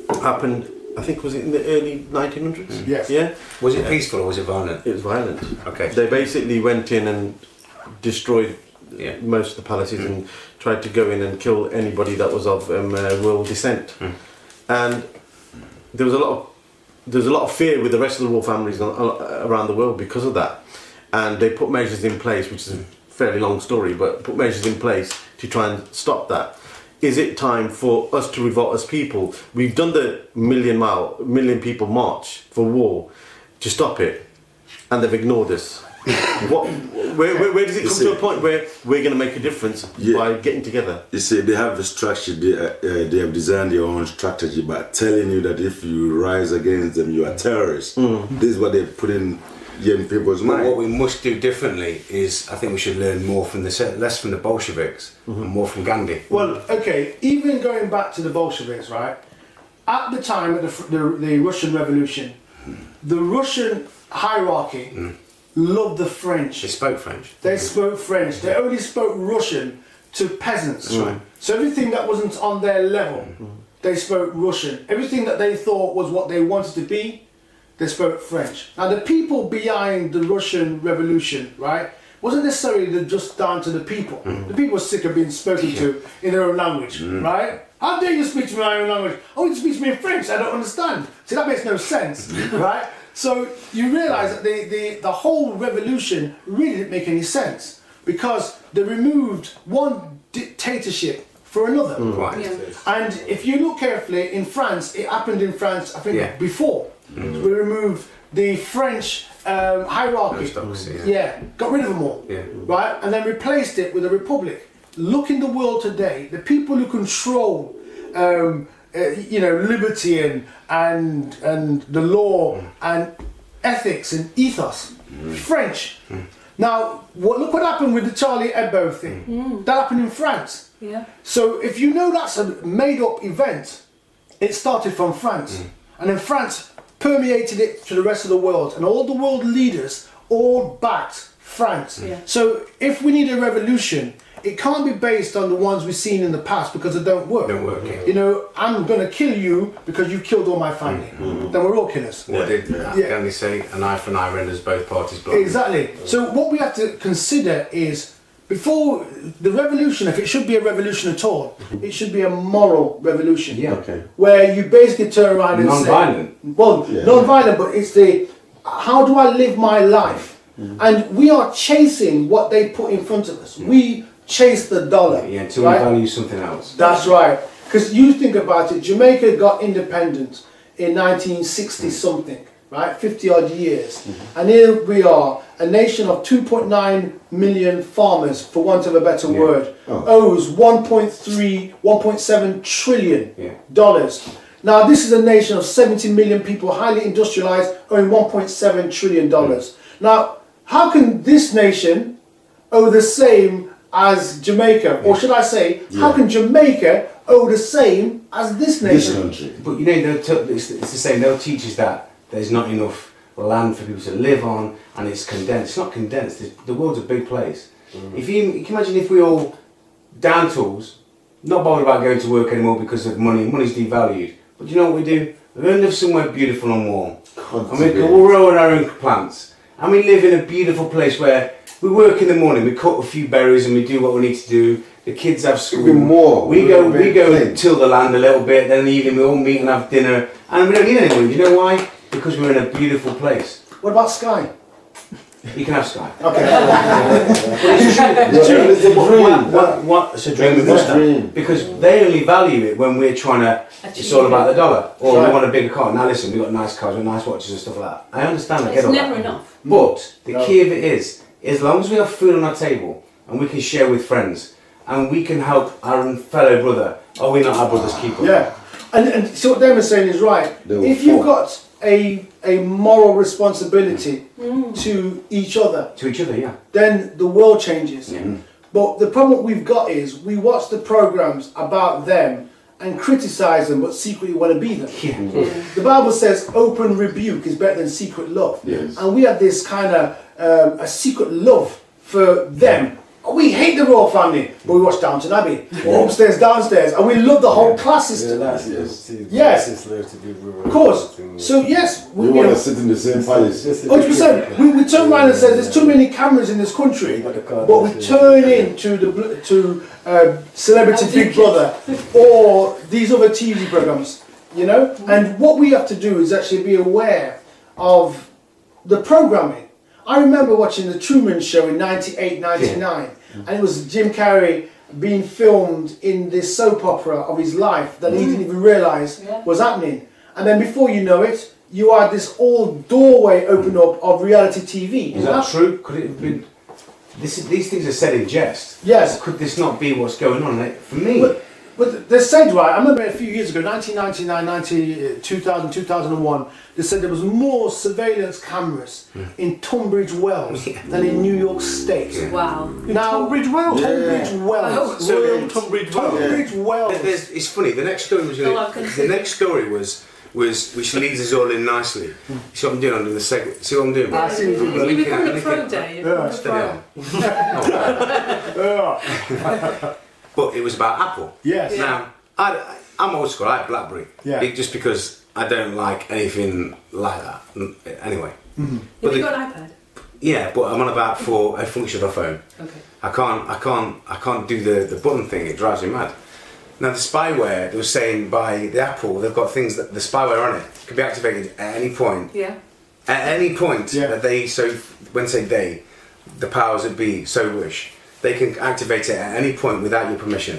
[SPEAKER 3] happened, I think, was it in the early 1900s?
[SPEAKER 2] Yes.
[SPEAKER 3] Yeah?
[SPEAKER 4] Was it peaceful or was it violent?
[SPEAKER 3] It was violent.
[SPEAKER 4] Okay.
[SPEAKER 3] They basically went in and destroyed most of the palaces and tried to go in and kill anybody that was of royal descent. And there was a lot of fear with the rest of the royal families around the world because of that. And they put measures in place, which is a fairly long story, but put measures in place to try and stop that. Is it time for us to revolt as people? We've done the million people march for war to stop it, and they've ignored us. Where does it come to a point where we're going to make a difference by getting together?
[SPEAKER 5] You see, they have a structure, they have designed their own strategy by telling you that if you rise against them, you are terrorists. This is what they put in young people's mind.
[SPEAKER 4] What we must do differently is, I think we should learn more from less from the Bolsheviks and more from Gandhi.
[SPEAKER 2] Well, okay, even going back to the Bolsheviks, right? At the time of the Russian Revolution, the Russian hierarchy loved the French.
[SPEAKER 4] They spoke French.
[SPEAKER 2] They spoke French. They only spoke Russian to peasants.
[SPEAKER 4] That's right.
[SPEAKER 2] So everything that wasn't on their level, they spoke Russian. Everything that they thought was what they wanted to be, they spoke French. Now the people behind the Russian Revolution, right, wasn't necessarily just down to the people. The people were sick of being spoken to in their own language, right? How dare you speak to me in my own language? Oh, you speak to me in French, I don't understand. See, that makes no sense, right? So you realise that the whole revolution really didn't make any sense because they removed one dictatorship for another.
[SPEAKER 4] Right.
[SPEAKER 1] Yeah.
[SPEAKER 2] And if you look carefully, in France, it happened in France, I think, before. So we removed the French hierarchy.
[SPEAKER 4] Aristocracy,
[SPEAKER 2] Got rid of them all.
[SPEAKER 4] Yeah.
[SPEAKER 2] Right? And then replaced it with a republic. Look in the world today, the people who control liberty and the law and ethics and ethos, French. Now, look what happened with the Charlie Hebdo thing. That happened in France.
[SPEAKER 1] Yeah.
[SPEAKER 2] So if you know that's a made-up event, it started from France. And then France permeated it to the rest of the world. And all the world leaders all backed France.
[SPEAKER 1] Yeah.
[SPEAKER 2] So if we need a revolution, it can't be based on the ones we've seen in the past because they don't work. You know, I'm going to kill you because you killed all my family. Then we're all killers.
[SPEAKER 4] What did Gandhi say? An eye for an eye renders both parties blind.
[SPEAKER 2] Exactly. So what we have to consider is, before the revolution, if it should be a revolution at all, it should be a moral revolution.
[SPEAKER 4] Yeah.
[SPEAKER 3] Okay.
[SPEAKER 2] Where you basically turn around and
[SPEAKER 4] Non-violent.
[SPEAKER 2] say... Well, non-violent, but it's the... How do I live my life? And we are chasing what they put in front of us. We chase the dollar.
[SPEAKER 4] Yeah, until we value something else.
[SPEAKER 2] That's right. Because you think about it, Jamaica got independent in 1960 something, right? 50 odd years. And here we are, a nation of 2.9 million farmers, for want of a better word, owes 1.7 trillion dollars. Now this is a nation of 70 million people, highly industrialized, owing 1.7 trillion dollars. Now, how can this nation owe the same as Jamaica? Or should I say, how can Jamaica owe the same as this nation?
[SPEAKER 4] But you know, it's the same. They'll teach us that there's not enough land for people to live on, and it's condensed. It's not condensed. The world's a big place. If you can imagine if we all down tools, not bothered about going to work anymore because of money. Money's devalued. But you know what we do? We're going to live somewhere beautiful and warm, and we'll grow our own plants, and we live in a beautiful place where we work in the morning. We cut a few berries and we do what we need to do. The kids have school. We go and till the land a little bit. Then in the evening we all meet and have dinner, and we don't need anyone. You know why? Because we're in a beautiful place.
[SPEAKER 2] What about Sky?
[SPEAKER 4] You can have Sky.
[SPEAKER 2] Okay.
[SPEAKER 4] It's a dream. We must have. Because they only value it when we're trying to. It's all about the dollar, or we want a bigger car. Now listen, we've got nice cars, we've got nice watches and stuff like that. I understand. I get all that.
[SPEAKER 1] It's never enough.
[SPEAKER 4] But the key of it is, as long as we have food on our table and we can share with friends and we can help our fellow brother, are we not our brother's keeper?
[SPEAKER 2] Yeah. And so what Damon is saying is right. If you've got a moral responsibility to each other, then the world changes. But the problem we've got is we watch the programs about them and criticize them but secretly want to be them. The Bible says open rebuke is better than secret love. And we have this kind of a secret love for them. We hate the royal family, but we watch Downton Abbey, or upstairs, downstairs, and we love the whole class system. Yes, of course. So yes,
[SPEAKER 5] we want to sit in the same palace.
[SPEAKER 2] 100%. We turn around and say there's too many cameras in this country, but we turn into Celebrity Big Brother or these other TV programs, you know. And what we have to do is actually be aware of the programming. I remember watching the Truman Show in 98, 99, and it was Jim Carrey being filmed in this soap opera of his life that he didn't even realise was happening. And then before you know it, you had this old doorway open up of reality TV.
[SPEAKER 4] Is that true? Could it have been... These things are said in jest.
[SPEAKER 2] Yes.
[SPEAKER 4] Could this not be what's going on? For me...
[SPEAKER 2] But they said, right, I remember a few years ago, 1999, 2000, 2001, they said there was more surveillance cameras in Tunbridge Wells than in New York State.
[SPEAKER 1] Wow.
[SPEAKER 2] Now,
[SPEAKER 5] Tunbridge Wells?
[SPEAKER 2] Tunbridge Wells.
[SPEAKER 5] So Tunbridge Wells.
[SPEAKER 2] Tunbridge Wells.
[SPEAKER 4] It's funny, the next story was... which leads us all in nicely. See what I'm doing? I'm doing the segment. See what I'm doing?
[SPEAKER 2] I see what you're doing.
[SPEAKER 1] You're becoming a pro day. You're becoming a pro.
[SPEAKER 4] But it was about Apple.
[SPEAKER 2] Yes.
[SPEAKER 4] Now, I'm old school. I like BlackBerry.
[SPEAKER 2] Yeah.
[SPEAKER 4] Just because I don't like anything like that. Anyway.
[SPEAKER 1] Have you got an iPad?
[SPEAKER 4] Yeah, but I'm on about for a functional phone.
[SPEAKER 1] Okay.
[SPEAKER 4] I can't do the button thing. It drives me mad. Now the spyware, they were saying by the Apple, they've got things that the spyware on it can be activated at any point.
[SPEAKER 1] Yeah.
[SPEAKER 4] At any point
[SPEAKER 2] Yeah.
[SPEAKER 4] that when say they, the powers that be so wish, they can activate it at any point without your permission.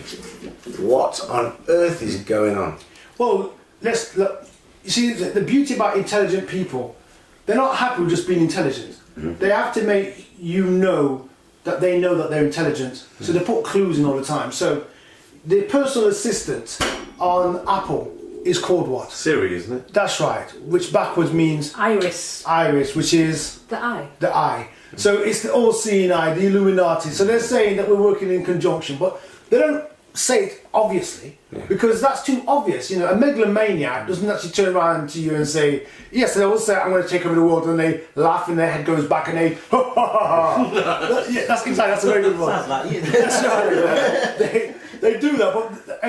[SPEAKER 4] What on earth is going on?
[SPEAKER 2] Well, let's look. You see, the beauty about intelligent people, they're not happy with just being intelligent. They have to make you know that they're intelligent. So they put clues in all the time. So the personal assistant on Apple is called what?
[SPEAKER 3] Siri, isn't it?
[SPEAKER 2] That's right. Which backwards means
[SPEAKER 1] Iris.
[SPEAKER 2] iris, which is
[SPEAKER 1] The eye.
[SPEAKER 2] the eye. So it's the all-seeing eye, the Illuminati. So they're saying that we're working in conjunction, but they don't say it obviously because that's too obvious. You know, a megalomaniac doesn't actually turn around to you and say, yes, they all say I'm going to take over the world, and they laugh and their head goes back and they, ha ha ha. Yeah, that's exactly, that's a very good one.
[SPEAKER 6] Sounds like you.
[SPEAKER 2] That's right. They do that, but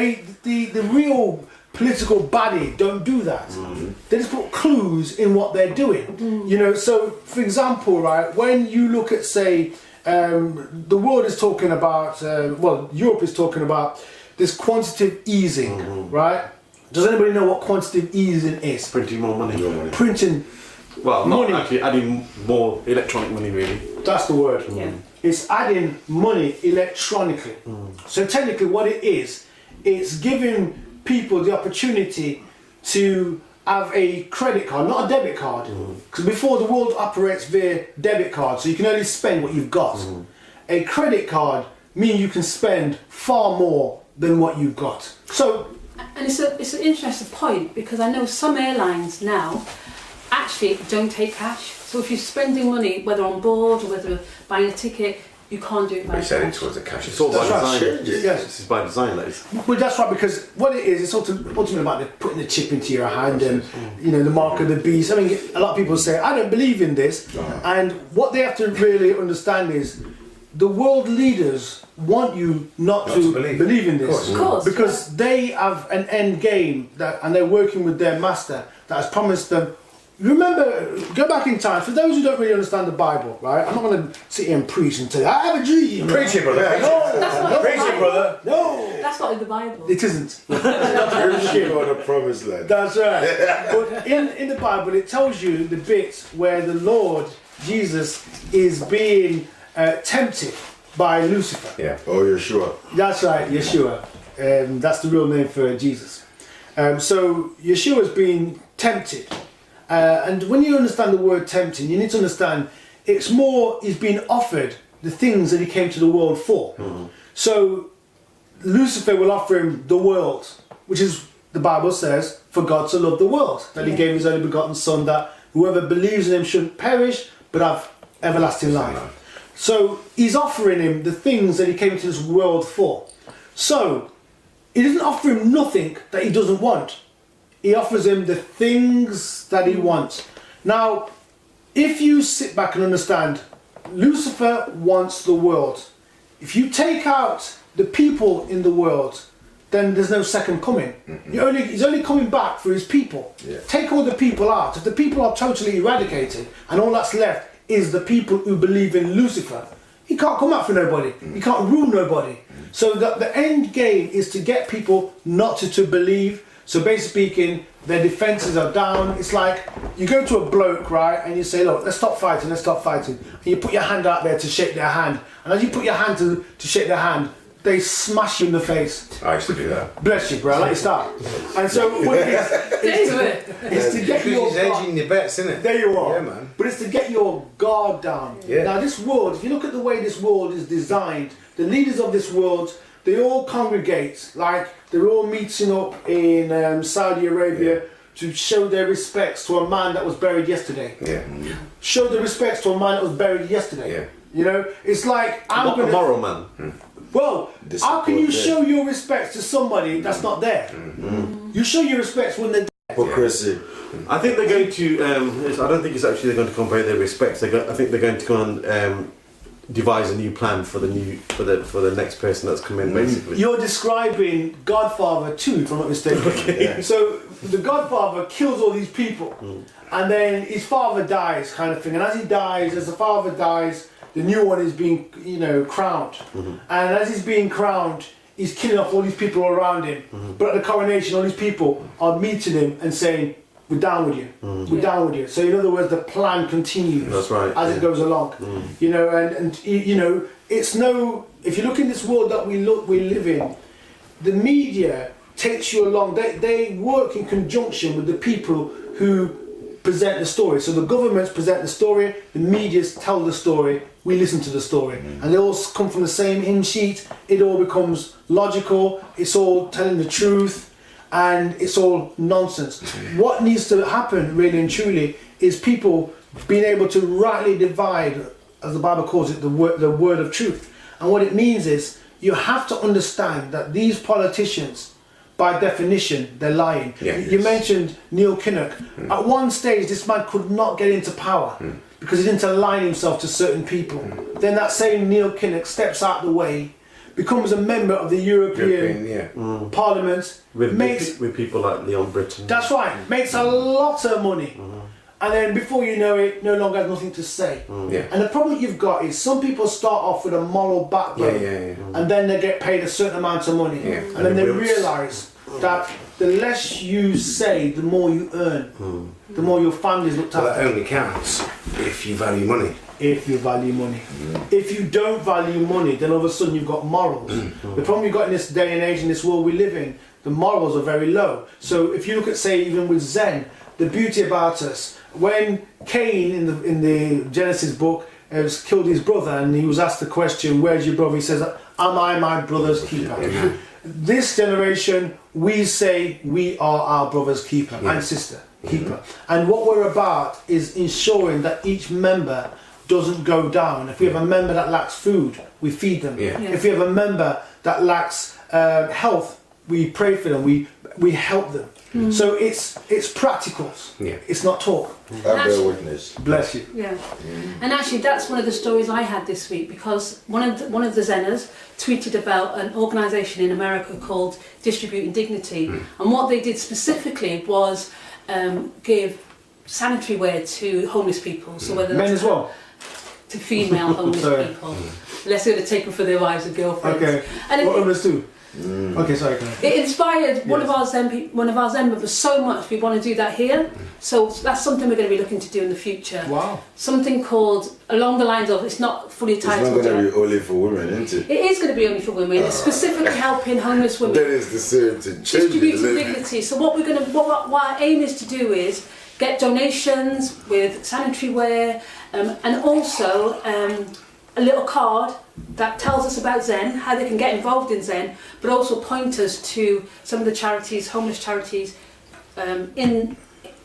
[SPEAKER 2] the real political body don't do that. They just put clues in what they're doing. You know, so for example, right, when you look at, say, the world is talking about, Europe is talking about this quantitative easing, right? Does anybody know what quantitative easing is?
[SPEAKER 3] Printing more money.
[SPEAKER 2] Printing.
[SPEAKER 3] Well, not
[SPEAKER 2] Money.
[SPEAKER 3] actually adding more electronic money, really.
[SPEAKER 2] That's the word.
[SPEAKER 1] Yeah.
[SPEAKER 2] It's adding money electronically. So technically what it is, it's giving people the opportunity to have a credit card, not a debit card. Because before the world operates via debit card, so you can only spend what you've got. A credit card means you can spend far more than what you've got. So,
[SPEAKER 1] And it's an interesting point because I know some airlines now actually don't take cash. So if you're spending money, whether on board or whether buying a ticket, you can't do it by
[SPEAKER 4] They said it
[SPEAKER 1] cash.
[SPEAKER 4] towards the cash.
[SPEAKER 3] It's all by
[SPEAKER 2] That's right.
[SPEAKER 3] design.
[SPEAKER 2] Yes.
[SPEAKER 3] This is by design, that is.
[SPEAKER 2] well, that's right, because what it is, it's ultimately about putting the chip into your hand and, you know, the mark of the beast. I mean, a lot of people say, I don't believe in this. And what they have to really understand is the world leaders want you not to believe in this.
[SPEAKER 1] Of course.
[SPEAKER 2] Because they have an end game and they're working with their master that has promised them. Remember, go back in time. For those who don't really understand the Bible, right? I'm not going to sit here and preach and tell you, I have a dream.
[SPEAKER 4] Preach it, brother.
[SPEAKER 1] That's not
[SPEAKER 4] Preach
[SPEAKER 1] in the
[SPEAKER 4] it,
[SPEAKER 1] Bible.
[SPEAKER 4] brother.
[SPEAKER 2] No,
[SPEAKER 1] That's not in the Bible.
[SPEAKER 2] it isn't.
[SPEAKER 5] You're on the promised land.
[SPEAKER 2] That's right. But in the Bible, it tells you the bits where the Lord Jesus is being tempted by Lucifer.
[SPEAKER 4] Yeah.
[SPEAKER 5] Oh, you're sure?
[SPEAKER 2] That's right, Yeshua. That's the real name for Jesus. So Yeshua is being tempted. And when you understand the word tempting, you need to understand it's more he's being offered the things that he came to the world for. So Lucifer will offer him the world, which is, the Bible says, for God to love the world, that he gave his only begotten son, that whoever believes in him shouldn't perish but have everlasting life. So he's offering him the things that he came into this world for. So he doesn't offer him nothing that he doesn't want. He offers him the things that he wants. Now, if you sit back and understand, Lucifer wants the world. If you take out the people in the world, then there's no second coming. He's only coming back for his people.
[SPEAKER 5] Yeah.
[SPEAKER 2] Take all the people out. If the people are totally eradicated and all that's left is the people who believe in Lucifer, he can't come out for nobody. He can't rule nobody. So the end game is to get people not to believe. So basically speaking, their defences are down. It's like you go to a bloke, right, and you say, look, let's stop fighting. And you put your hand out there to shake their hand. And as you put your hand to shake their hand, they smash you in the face.
[SPEAKER 4] I used to do that.
[SPEAKER 2] Bless you, bro. I let you start. And so what it is to get your
[SPEAKER 4] He's edging your bets, isn't it?
[SPEAKER 2] there you are.
[SPEAKER 4] Yeah, man.
[SPEAKER 2] But it's to get your guard down.
[SPEAKER 4] Yeah.
[SPEAKER 2] Now this world, if you look at the way this world is designed, the leaders of this world, they all congregate, like they're all meeting up in Saudi Arabia to show their respects to a man that was buried yesterday.
[SPEAKER 4] Yeah.
[SPEAKER 2] Show the respects to a man that was buried yesterday.
[SPEAKER 4] Yeah.
[SPEAKER 2] You know, it's like
[SPEAKER 3] Not a moral man.
[SPEAKER 2] well,
[SPEAKER 5] This
[SPEAKER 2] how can
[SPEAKER 5] support
[SPEAKER 2] you
[SPEAKER 5] there.
[SPEAKER 2] show your respects to somebody that's not there? You show your respects when they're
[SPEAKER 5] Hypocrisy.
[SPEAKER 3] I think they're going to. I don't think it's actually they're going to compare their respects. I think they're going to go and devise a new plan for the next person that's come in. Basically,
[SPEAKER 2] You're describing Godfather 2, if I'm not mistaken.
[SPEAKER 5] Yeah.
[SPEAKER 2] So the Godfather kills all these people, and then his father dies, kind of thing. And as the father dies, the new one is being, crowned. And as he's being crowned, he's killing off all these people around him. But at the coronation, all these people are meeting him and saying, "We're down with you. We're down with you." So in other words, the plan continues.
[SPEAKER 3] That's right,
[SPEAKER 2] as it goes along. It's no. If you look in this world that we live in, the media takes you along. They work in conjunction with the people who present the story. So the governments present the story, the medias tell the story, we listen to the story, and they all come from the same hymn sheet. It all becomes logical. It's all telling the truth. And it's all nonsense. What needs to happen, really and truly, is people being able to rightly divide, as the Bible calls it, the word of truth. And what it means is you have to understand that these politicians, by definition, they're lying. You mentioned Neil Kinnock. At one stage, this man could not get into power because he didn't align himself to certain people. Then that same Neil Kinnock steps out the way, becomes a member of the European Parliament,
[SPEAKER 3] with people like Leon Britton.
[SPEAKER 2] That's right, makes a lot of money, and then before you know it, no longer has nothing to say. And the problem you've got is some people start off with a moral backbone, and then they get paid a certain amount of money, and then they realise that the less you say, the more you earn, the more your family's looked after.
[SPEAKER 4] That only counts if you value money.
[SPEAKER 2] If you value money. If you don't value money, then all of a sudden you've got morals. The problem you've got in this day and age, in this world we live in, the morals are very low. So if you look at, say, even with ZeN, the beauty about us, when Cain in the Genesis book has killed his brother, and he was asked the question, "Where's your brother?" He says, "Am I my brother's keeper?" This generation, we say we are our brother's keeper and sister keeper. And what we're about is ensuring that each member doesn't go down. If we have a member that lacks food, we feed them. If we have a member that lacks health, we pray for them. We help them. So it's practicals. It's not talk.
[SPEAKER 5] I bear witness.
[SPEAKER 2] Bless you.
[SPEAKER 1] And actually, that's one of the stories I had this week, because one of the ZeNers tweeted about an organisation in America called Distributing Dignity, and what they did specifically was give sanitary wear to homeless people. So whether
[SPEAKER 2] Men
[SPEAKER 1] that's
[SPEAKER 2] as well.
[SPEAKER 1] to female homeless people, unless they're going to take them for their wives and girlfriends.
[SPEAKER 2] Okay.
[SPEAKER 1] And
[SPEAKER 2] what homeless too? Okay, sorry.
[SPEAKER 1] It inspired one of our ZeN members so much. We want to do that here. So that's something we're going to be looking to do in the future.
[SPEAKER 2] Wow.
[SPEAKER 1] Something called along the lines of, it's not fully
[SPEAKER 5] It's not
[SPEAKER 1] titled
[SPEAKER 5] going to
[SPEAKER 1] yet.
[SPEAKER 5] be only for women, isn't it?
[SPEAKER 1] It is going to be only for women. It's specifically helping homeless women.
[SPEAKER 5] That is the same thing.
[SPEAKER 1] Distributing dignity. So what what our aim is to do is get donations with sanitary wear, and also a little card that tells us about ZeN, how they can get involved in ZeN, but also point us to some of the charities, homeless charities in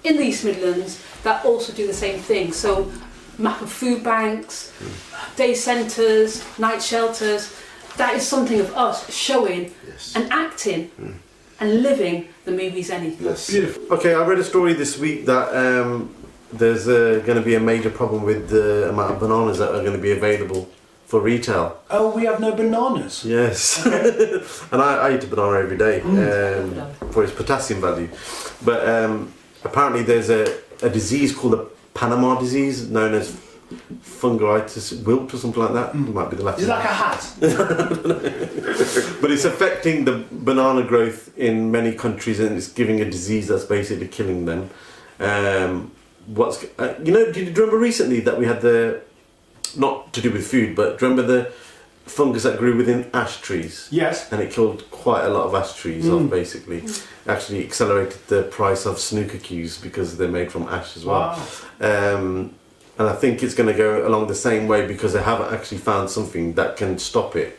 [SPEAKER 1] the East Midlands that also do the same thing. So map of food banks, day centres, night shelters. That is something of us showing and acting and living the movie ZeN.
[SPEAKER 5] Yes.
[SPEAKER 2] Beautiful.
[SPEAKER 3] Okay, I read a story this week that there's going to be a major problem with the amount of bananas that are going to be available for retail.
[SPEAKER 2] Oh, we have no bananas.
[SPEAKER 3] Yes, and I eat a banana every day for its potassium value. But apparently there's a disease called the Panama disease, known as fungitis wilt or something like that. It might be the Latin.
[SPEAKER 2] Is it like a hat?
[SPEAKER 3] But it's affecting the banana growth in many countries, and it's giving a disease that's basically killing them. Did you remember recently that we had not to do with food, but do you remember the fungus that grew within ash trees?
[SPEAKER 2] Yes.
[SPEAKER 3] And it killed quite a lot of ash trees off, basically. Actually accelerated the price of snooker cues because they're made from ash as well.
[SPEAKER 2] Wow.
[SPEAKER 3] And I think it's going to go along the same way because they haven't actually found something that can stop it.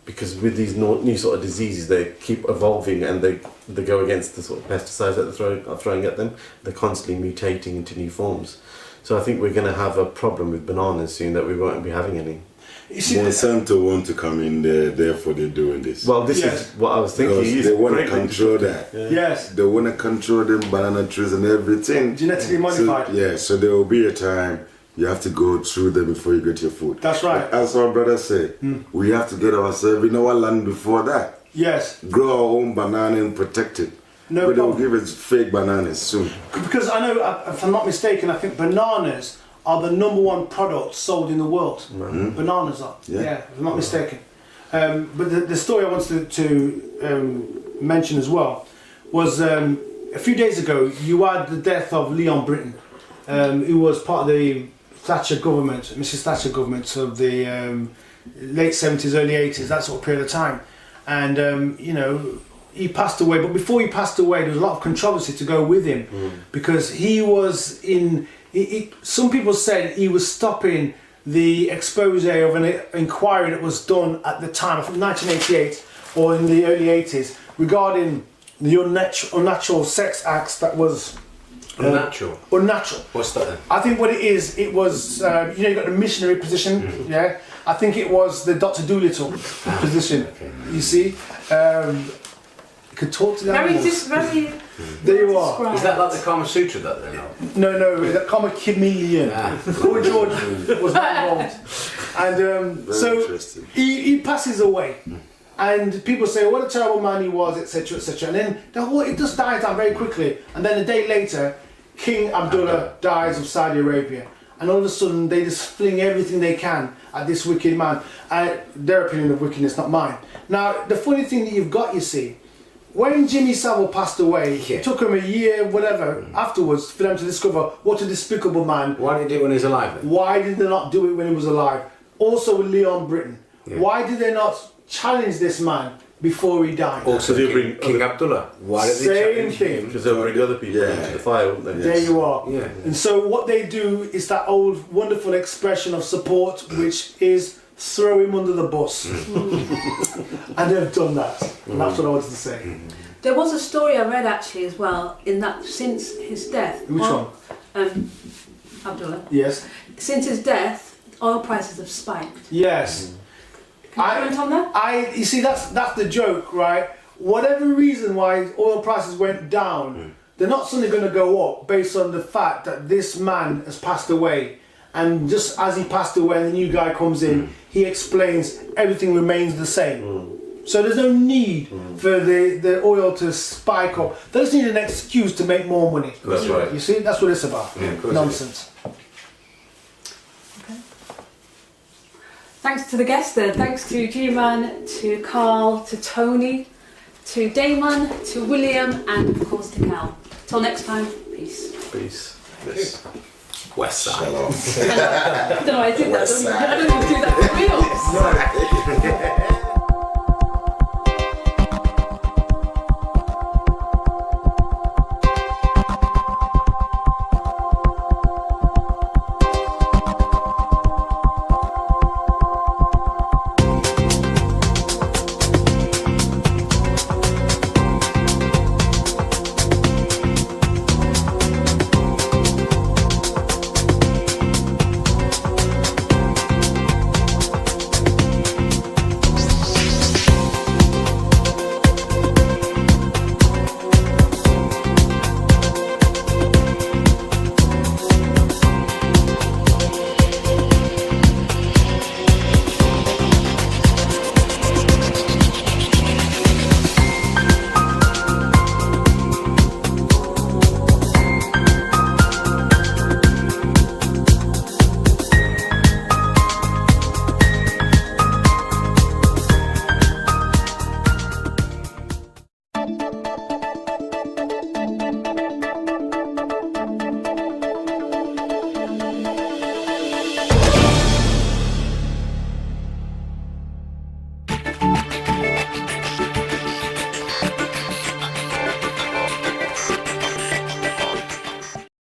[SPEAKER 3] Because with these new sort of diseases, they keep evolving and they go against the sort of pesticides that they're throwing at them. They're constantly mutating into new forms. So I think we're going to have a problem with bananas soon that we won't be having any.
[SPEAKER 2] You see,
[SPEAKER 5] Monsanto want to come in there, therefore they're doing this.
[SPEAKER 3] Well, this
[SPEAKER 2] Yes.
[SPEAKER 3] is what I was thinking.
[SPEAKER 5] Because they want to control that.
[SPEAKER 2] yes,
[SPEAKER 5] They want to control them banana trees and everything.
[SPEAKER 2] genetically modified.
[SPEAKER 5] So, yeah, so there will be a time you have to go through them before you get your food.
[SPEAKER 2] That's right.
[SPEAKER 5] But as our brother said, we have to get ourselves in our land before that.
[SPEAKER 2] Yes,
[SPEAKER 5] Grow our own banana and protect it.
[SPEAKER 2] No
[SPEAKER 5] but they'll
[SPEAKER 2] problem.
[SPEAKER 5] give us fake bananas soon.
[SPEAKER 2] because I know, if I'm not mistaken, I think bananas are the #1 product sold in the world. Bananas are.
[SPEAKER 5] Yeah.
[SPEAKER 2] If I'm not mistaken. But the story I wanted to mention as well was a few days ago you had the death of Leon Britton, who was part of the Thatcher government, Mrs. Thatcher government of the late 70s, early 80s, that sort of period of time. And, you know, he passed away. But before he passed away, there was a lot of controversy to go with him because he was in... some people said he was stopping the expose of an inquiry that was done at the time, from 1988 or in the early 80s, regarding the unnatural sex acts that was...
[SPEAKER 4] Unnatural.
[SPEAKER 2] Unnatural.
[SPEAKER 4] What's that then?
[SPEAKER 2] I think what it is, it was, you know, you got the missionary position, yeah? I think it was the Dr. Dolittle position, you see? You could talk to the animals.
[SPEAKER 1] Very
[SPEAKER 2] There you are.
[SPEAKER 1] described.
[SPEAKER 4] Is that like the Kama Sutra that they know?
[SPEAKER 2] No, that common chameleon. Boy George was not involved. And
[SPEAKER 5] Very
[SPEAKER 2] so
[SPEAKER 5] interesting.
[SPEAKER 2] he passes away. And people say what a terrible man he was, etc., etc. And then it just dies down very quickly. And then a day later, King Abdullah dies of Saudi Arabia. And all of a sudden, they just fling everything they can at this wicked man. Their opinion of wickedness, not mine. Now, the funny thing that you've got, you see, when Jimmy Savile passed away, it took him a year, whatever, afterwards for them to discover what a despicable man.
[SPEAKER 4] Why did he do it when he was alive then?
[SPEAKER 2] Why did they not do it when he was alive? Also with Leon Britton.
[SPEAKER 4] Yeah.
[SPEAKER 2] Why did they not challenge this man before he died?
[SPEAKER 4] Also,
[SPEAKER 3] Because they
[SPEAKER 4] King,
[SPEAKER 3] bring
[SPEAKER 4] King Abdullah. Why did they
[SPEAKER 2] Same
[SPEAKER 4] challenge
[SPEAKER 2] thing.
[SPEAKER 4] him?
[SPEAKER 3] Because they'll bring other people into the fire, won't they?
[SPEAKER 2] There you are.
[SPEAKER 4] Yeah.
[SPEAKER 2] And so what they do is that old wonderful expression of support, which is throw him under the bus. And they've done that. And that's what I wanted to say.
[SPEAKER 1] There was a story I read actually as well, in that since his death.
[SPEAKER 2] Which one?
[SPEAKER 1] Abdullah.
[SPEAKER 2] Yes.
[SPEAKER 1] Since his death, oil prices have spiked.
[SPEAKER 2] Yes.
[SPEAKER 1] Can you comment on that?
[SPEAKER 2] You see, that's the joke, right? Whatever reason why oil prices went down, they're not suddenly going to go up based on the fact that this man has passed away. And just as he passed away and the new guy comes in, he explains everything remains the same. So there's no need for the oil to spike up. They just need an excuse to make more money.
[SPEAKER 4] That's right.
[SPEAKER 2] You see, that's what it's about.
[SPEAKER 4] Yeah, of course it
[SPEAKER 2] Nonsense.
[SPEAKER 1] Okay. Thanks to the guests there. Thanks to G-Man, to Carl, to Tony, to Damon, to William, and of course to Cal. Till next time, peace.
[SPEAKER 3] Peace.
[SPEAKER 4] Yes. West Side.
[SPEAKER 1] I don't know why I did that. I don't even do that for real.